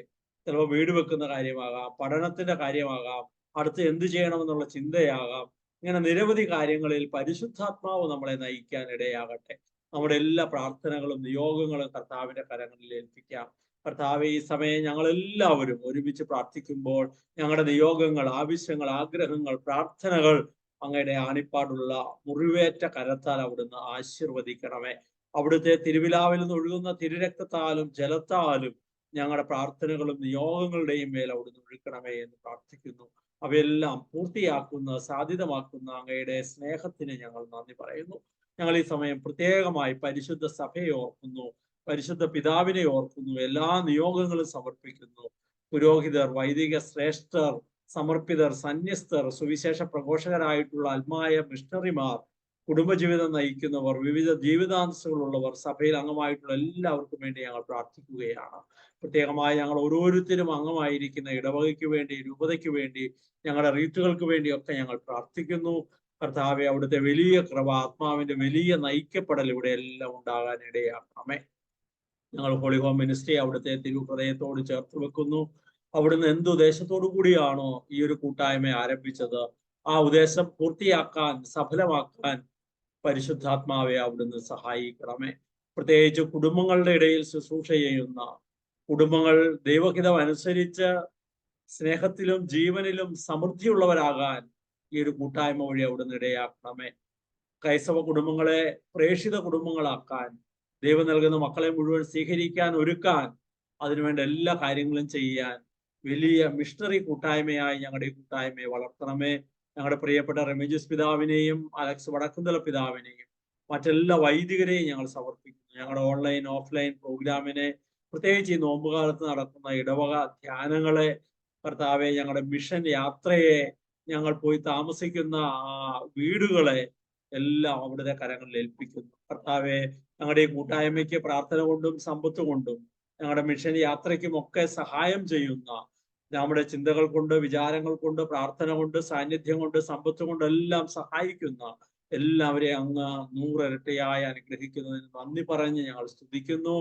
[SPEAKER 6] ചിലപ്പോൾ വീട് വെക്കുന്ന കാര്യമാകാം, പഠനത്തിന്റെ കാര്യമാകാം, അടുത്ത് എന്ത് ചെയ്യണമെന്നുള്ള ചിന്തയാകാം. ഇങ്ങനെ നിരവധി കാര്യങ്ങളിൽ പരിശുദ്ധാത്മാവ് നമ്മളെ നയിക്കാൻ ഇടയാകട്ടെ. നമ്മുടെ എല്ലാ പ്രാർത്ഥനകളും നിയോഗങ്ങളും കർത്താവിന്റെ കരങ്ങളിൽ ഏൽപ്പിക്കാം. കർത്താവെ, ഈ സമയം ഞങ്ങളെല്ലാവരും ഒരുമിച്ച് പ്രാർത്ഥിക്കുമ്പോൾ ഞങ്ങളുടെ നിയോഗങ്ങൾ, ആവശ്യങ്ങൾ, ആഗ്രഹങ്ങൾ, പ്രാർത്ഥനകൾ അങ്ങയുടെ ആണിപ്പാടുള്ള മുറിവേറ്റ കരത്താൽ അവിടുന്ന് ആശീർവദിക്കണമേ. അവിടുത്തെ തിരുവിലാവിൽ നിന്ന് ഒഴുകുന്ന തിരുരക്തത്താലും ജലത്താലും ഞങ്ങളുടെ പ്രാർത്ഥനകളും നിയോഗങ്ങളുടെയും മേൽ അവിടുന്ന് ഒഴുക്കണമേ എന്ന് പ്രാർത്ഥിക്കുന്നു. അവയെല്ലാം പൂർത്തിയാക്കുന്ന, സാധ്യതമാക്കുന്ന അങ്ങയുടെ സ്നേഹത്തിന് ഞങ്ങൾ നന്ദി പറയുന്നു. ഞങ്ങൾ ഈ സമയം പ്രത്യേകമായി പരിശുദ്ധ സഭയെ ഓർക്കുന്നു, പരിശുദ്ധ പിതാവിനെ ഓർക്കുന്നു, എല്ലാ നിയോഗങ്ങളും സമർപ്പിക്കുന്നു. പുരോഹിതർ, വൈദിക ശ്രേഷ്ഠർ, സമർപ്പിതർ, സന്യസ്തർ, സുവിശേഷ പ്രഘോഷകരായിട്ടുള്ള ആത്മായ മിഷണറിമാർ, കുടുംബജീവിതം നയിക്കുന്നവർ, വിവിധ ജീവിതാംശങ്ങളുള്ളവർ, സഭയിൽ അംഗമായിട്ടുള്ള എല്ലാവർക്കും വേണ്ടി ഞങ്ങൾ പ്രാർത്ഥിക്കുകയാണ്. പ്രത്യേകമായി ഞങ്ങൾ ഓരോരുത്തരും അംഗമായിരിക്കുന്ന ഇടവകയ്ക്ക് വേണ്ടി, രൂപതയ്ക്ക് വേണ്ടി, ഞങ്ങളുടെ റീറ്റുകൾക്ക് വേണ്ടിയൊക്കെ ഞങ്ങൾ പ്രാർത്ഥിക്കുന്നു. കർത്താവെ, അവിടുത്തെ വലിയ കൃപ, ആത്മാവിന്റെ വലിയ നയിക്കപ്പെടൽ ഇവിടെ എല്ലാം ഉണ്ടാകാൻ ഇടയാക്കണമേ. ഞങ്ങൾ ഹോളി ഹോം മിനിസ്ട്രി അവിടുത്തെ തിരുഹൃദയത്തോട് ചേർത്ത് വെക്കുന്നു. അവിടുന്ന് എന്ത് ഉദ്ദേശത്തോടു കൂടിയാണോ ഈ ഒരു കൂട്ടായ്മ ആരംഭിച്ചത്, ആ ഉദ്ദേശം പൂർത്തിയാക്കാൻ, സഫലമാക്കാൻ പരിശുദ്ധാത്മാവെ അവിടുന്ന് സഹായിക്കണമേ. പ്രത്യേകിച്ച് കുടുംബങ്ങളുടെ ഇടയിൽ ശുശ്രൂഷ ചെയ്യുന്ന കുടുംബങ്ങൾ ദൈവഹിതം അനുസരിച്ച് സ്നേഹത്തിലും ജീവനിലും സമൃദ്ധിയുള്ളവരാകാൻ ഈ ഒരു കൂട്ടായ്മ വഴി അവിടുന്ന് ഇടയാക്കണമേ. ക്രൈസ്തവ കുടുംബങ്ങളെ പ്രേക്ഷിത കുടുംബങ്ങളാക്കാൻ, ദൈവം നൽകുന്ന മക്കളെ മുഴുവൻ സ്വീകരിക്കാൻ, ഒരുക്കാൻ, അതിനുവേണ്ട എല്ലാ കാര്യങ്ങളും ചെയ്യാൻ വലിയ മിഷണറി കൂട്ടായ്മയായി ഞങ്ങളുടെ ഈ കൂട്ടായ്മയെ വളർത്തണമേ. ഞങ്ങളുടെ പ്രിയപ്പെട്ട റെമിജിസ് പിതാവിനെയും അലക്സ് വടക്കുന്തല പിതാവിനെയും മറ്റെല്ലാ വൈദികരെയും ഞങ്ങൾ സമർപ്പിക്കുന്നു. ഞങ്ങളുടെ ഓൺലൈൻ ഓഫ്ലൈൻ പ്രോഗ്രാമിനെ, പ്രത്യേകിച്ച് ഈ നോമ്പുകാലത്ത് നടക്കുന്ന ഇടവക ധ്യാനങ്ങളെ, കർത്താവെ, ഞങ്ങളുടെ മിഷൻ യാത്രയെ, ഞങ്ങൾ പോയി താമസിക്കുന്ന ആ വീടുകളെ എല്ലാം അവിടുത്തെ കരങ്ങളിൽ ഏൽപ്പിക്കുന്നു. കർത്താവെ, ഞങ്ങളുടെ ഈ കൂട്ടായ്മയ്ക്ക് പ്രാർത്ഥന കൊണ്ടും സമ്പത്ത് കൊണ്ടും ഞങ്ങളുടെ മിഷൻ യാത്രയ്ക്കും ഒക്കെ സഹായം ചെയ്യുന്ന, നമ്മുടെ ചിന്തകൾ കൊണ്ട്, വിചാരങ്ങൾ കൊണ്ട്, പ്രാർത്ഥന കൊണ്ട്, സാന്നിധ്യം കൊണ്ട്, സമ്പത്ത് കൊണ്ട് എല്ലാം സഹായിക്കുന്ന എല്ലാവരെയും അങ്ങ് 100 ഇരട്ടിയായി അനുഗ്രഹിക്കുന്നതിന് നന്ദി പറഞ്ഞ് ഞങ്ങൾ സ്തുതിക്കുന്നു.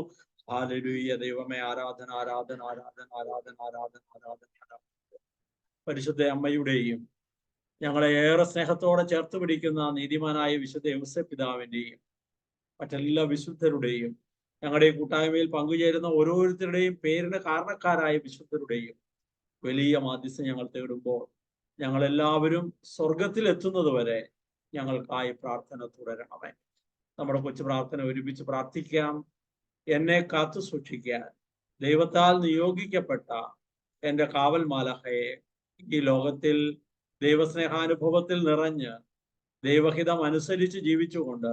[SPEAKER 6] ഹല്ലേലൂയ. ദൈവമേ, ആരാധന ആരാധന ആരാധന ആരാധന ആരാധന ആരാധന ആരാധന. പരിശുദ്ധ അമ്മയുടെയും ഞങ്ങളെ ഏറെ സ്നേഹത്തോടെ ചേർത്ത് പിടിക്കുന്ന നീതിമാനായ വിശുദ്ധ യോസേപ്പ് പിതാവിന്റെയും മറ്റെല്ലാ വിശുദ്ധരുടെയും, ഞങ്ങളുടെ ഈ കൂട്ടായ്മയിൽ പങ്കുചേരുന്ന ഓരോരുത്തരുടെയും പേരിന് കാരണക്കാരായ വിശുദ്ധരുടെയും വലിയ മാധ്യസ്ഥം ഞങ്ങൾ തേടുമ്പോൾ ഞങ്ങളെല്ലാവരും സ്വർഗത്തിൽ എത്തുന്നത് വരെ ഞങ്ങൾക്കായി പ്രാർത്ഥന തുടരണമേ. നമ്മുടെ കൊച്ചു പ്രാർത്ഥന ഒരുമിച്ച് പ്രാർത്ഥിക്കാം. എന്നെ കാത്തു സൂക്ഷിക്കാൻ ദൈവത്താൽ നിയോഗിക്കപ്പെട്ട എൻ്റെ കാവൽ മാലാഖയെ, ഈ ലോകത്തിൽ ദൈവസ്നേഹാനുഭവത്തിൽ നിറഞ്ഞ് ദൈവഹിതം അനുസരിച്ച് ജീവിച്ചുകൊണ്ട്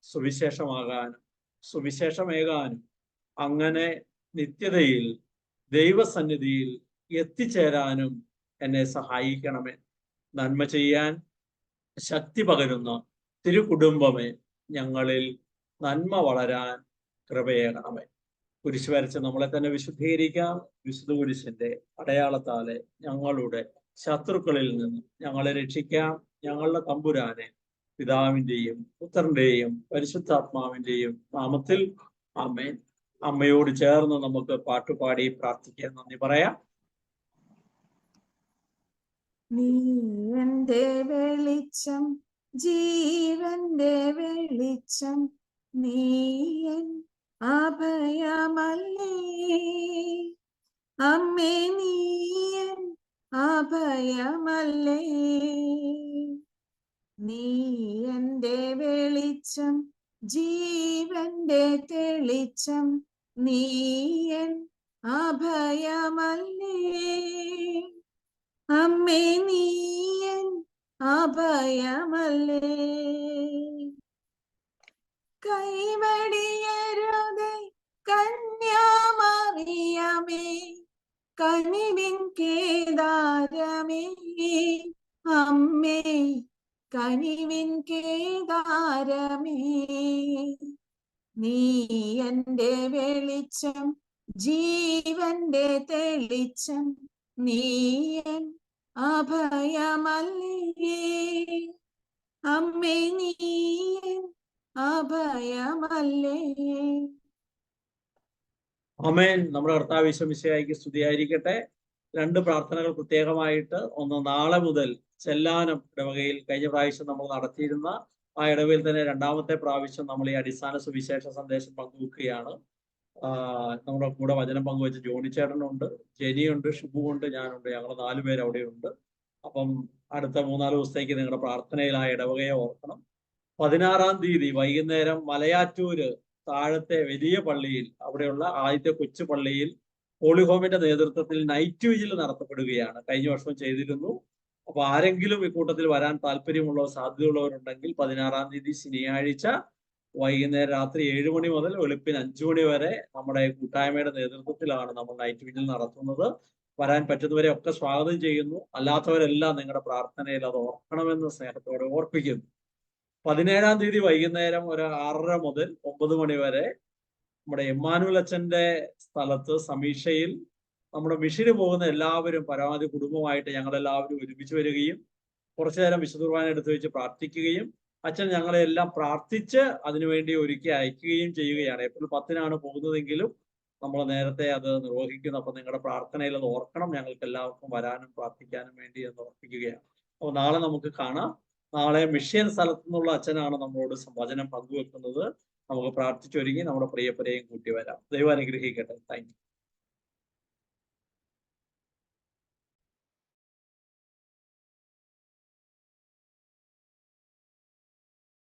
[SPEAKER 6] സുവിശേഷമാകാനും സുവിശേഷമേകാനും അങ്ങനെ നിത്യതയിൽ ദൈവസന്നിധിയിൽ എത്തിച്ചേരാനും എന്നെ സഹായിക്കണമേ. നന്മ ചെയ്യാൻ ശക്തി പകരുന്ന തിരുകുടുംബമേ, ഞങ്ങളിൽ നന്മ വളരാൻ കൃപയേകണമേ. കുരിശ് വരച്ച് നമ്മളെ തന്നെ വിശുദ്ധീകരിക്കാം. വിശുദ്ധ കുരിശിന്റെ അടയാളത്താലെ ഞങ്ങളുടെ ശത്രുക്കളിൽ നിന്ന് ഞങ്ങളെ രക്ഷിക്കാം. ഞങ്ങളുടെ തമ്പുരാനെ, പിതാവിന്റെയും പുത്രന്റെയും പരിശുദ്ധാത്മാവിന്റെയും നാമത്തിൽ ആമേൻ. അമ്മയോട് ചേർന്ന് നമുക്ക് പാട്ടുപാടി പ്രാർത്ഥിക്കാൻ നന്ദി പറയാം.
[SPEAKER 1] നീ എന്റെ വെളിച്ചം, ജീവന്റെ വെളിച്ചം, നീ എൻ അഭയമല്ലേ അമ്മേ, നീ എൻ അഭയമല്ലേ. നീ എന്റെ വെളിച്ചം, ജീവന്റെ തെളിച്ചം, നീ എൻ അഭയമല്ലേ അമ്മേ, നീ എൻ അഭയമല്ലേ. കൈവടിയരുതേ കന്യാമറിയമേ, കനിവിൻ കേദാരമേ അമ്മേ, കനിവിൻ കേദാരമേ. നീ എന്റെ വെളിച്ചം, ജീവന്റെ തെളിച്ചം, നീ എൻ അഭയമല്ലേ അമ്മേ, നീ എൻ അഭയമല്ലേ.
[SPEAKER 6] ആമേൻ. നമ്മുടെ കർത്താവ് യേശു മിശിഹായ്ക്ക് സ്തുതിയായിരിക്കട്ടെ. 2 പ്രാർത്ഥനകൾ പ്രത്യേകമായിട്ട്. ഒന്ന്, നാളെ മുതൽ ചെല്ലാനം ഇടവകയിൽ കഴിഞ്ഞ പ്രാവശ്യം നമ്മൾ നടത്തിയിരുന്ന ആ ഇടവയിൽ തന്നെ 2ാമത്തെ പ്രാവശ്യം നമ്മൾ ഈ അടിസ്ഥാന സുവിശേഷ സന്ദേശം പങ്കുവെക്കുകയാണ്. നമ്മുടെ കൂടെ വചനം പങ്കുവെച്ച് ജോണിച്ചേട്ടനുണ്ട്, ജെനിയുണ്ട്, ഷിബുവുണ്ട്, ഞാനുണ്ട്. ഞങ്ങൾ 4 പേര് അവിടെയുണ്ട്. അപ്പം അടുത്ത 3-4 ദിവസത്തേക്ക് നിങ്ങളുടെ പ്രാർത്ഥനയിൽ ആ ഇടവകയെ ഓർക്കണം. 16-ാം തീയതി വൈകുന്നേരം മലയാറ്റൂര് താഴത്തെ വലിയ പള്ളിയിൽ, അവിടെയുള്ള ആദ്യത്തെ കൊച്ചു പള്ളിയിൽ ഹോളിഹോമിന്റെ നേതൃത്വത്തിൽ നൈറ്റ് വിജിൽ നടത്തപ്പെടുകയാണ്. കഴിഞ്ഞ വർഷം ചെയ്തിരുന്നു. അപ്പൊ ആരെങ്കിലും ഈ കൂട്ടത്തിൽ വരാൻ താല്പര്യമുള്ളവർ, സാധ്യതയുള്ളവരുണ്ടെങ്കിൽ 16-ാം തീയതി ശനിയാഴ്ച വൈകുന്നേരം രാത്രി 7 മണി മുതൽ വെളുപ്പിന് 5 മണി വരെ നമ്മുടെ കൂട്ടായ്മയുടെ നേതൃത്വത്തിലാണ് നമ്മൾ നൈറ്റ് വിജിൽ നടത്തുന്നത്. വരാൻ പറ്റുന്നവരെ ഒക്കെ സ്വാഗതം ചെയ്യുന്നു. അല്ലാത്തവരെല്ലാം നിങ്ങളുടെ പ്രാർത്ഥനയിൽ അത് ഓർക്കണമെന്ന് സ്നേഹത്തോടെ ഓർപ്പിക്കുന്നു. 17-ാം തീയതി വൈകുന്നേരം ഒരു 6:30 മുതൽ 9 മണി വരെ നമ്മുടെ എമ്മാനുവൽ അച്ഛന്റെ സ്ഥലത്ത് സമീക്ഷയിൽ നമ്മുടെ മിഷന് പോകുന്ന എല്ലാവരും പരമാവധി കുടുംബമായിട്ട് ഞങ്ങളെല്ലാവരും ഒരുമിച്ച് വരികയും കുറച്ചു നേരം വിശുദ്ധ കുർബാന എടുത്തു വെച്ച് പ്രാർത്ഥിക്കുകയും അച്ഛൻ ഞങ്ങളെ എല്ലാം പ്രാർത്ഥിച്ച് അതിനുവേണ്ടി ഒരുക്കി അയക്കുകയും ചെയ്യുകയാണ്. ഏപ്രിൽ 10-നാണ് പോകുന്നതെങ്കിലും നമ്മൾ നേരത്തെ അത് നിർവഹിക്കുന്നു. അപ്പൊ നിങ്ങളുടെ പ്രാർത്ഥനയിൽ അത് ഓർക്കണം. ഞങ്ങൾക്ക് എല്ലാവർക്കും വരാനും പ്രാർത്ഥിക്കാനും വേണ്ടി എന്ന് ഓർപ്പിക്കുകയാണ്. അപ്പോൾ നാളെ നമുക്ക് കാണാം. നാളെ മിഷ്യൻ സ്ഥലത്തു നിന്നുള്ള അച്ഛനാണ് നമ്മളോട് വചനം പങ്കുവെക്കുന്നത്. നമുക്ക് പ്രാർത്ഥിച്ചൊരുങ്ങി നമ്മുടെ പ്രിയപ്പരെയും കൂട്ടി വരാം. ദൈവം അനുഗ്രഹിക്കട്ടെ. Thank you.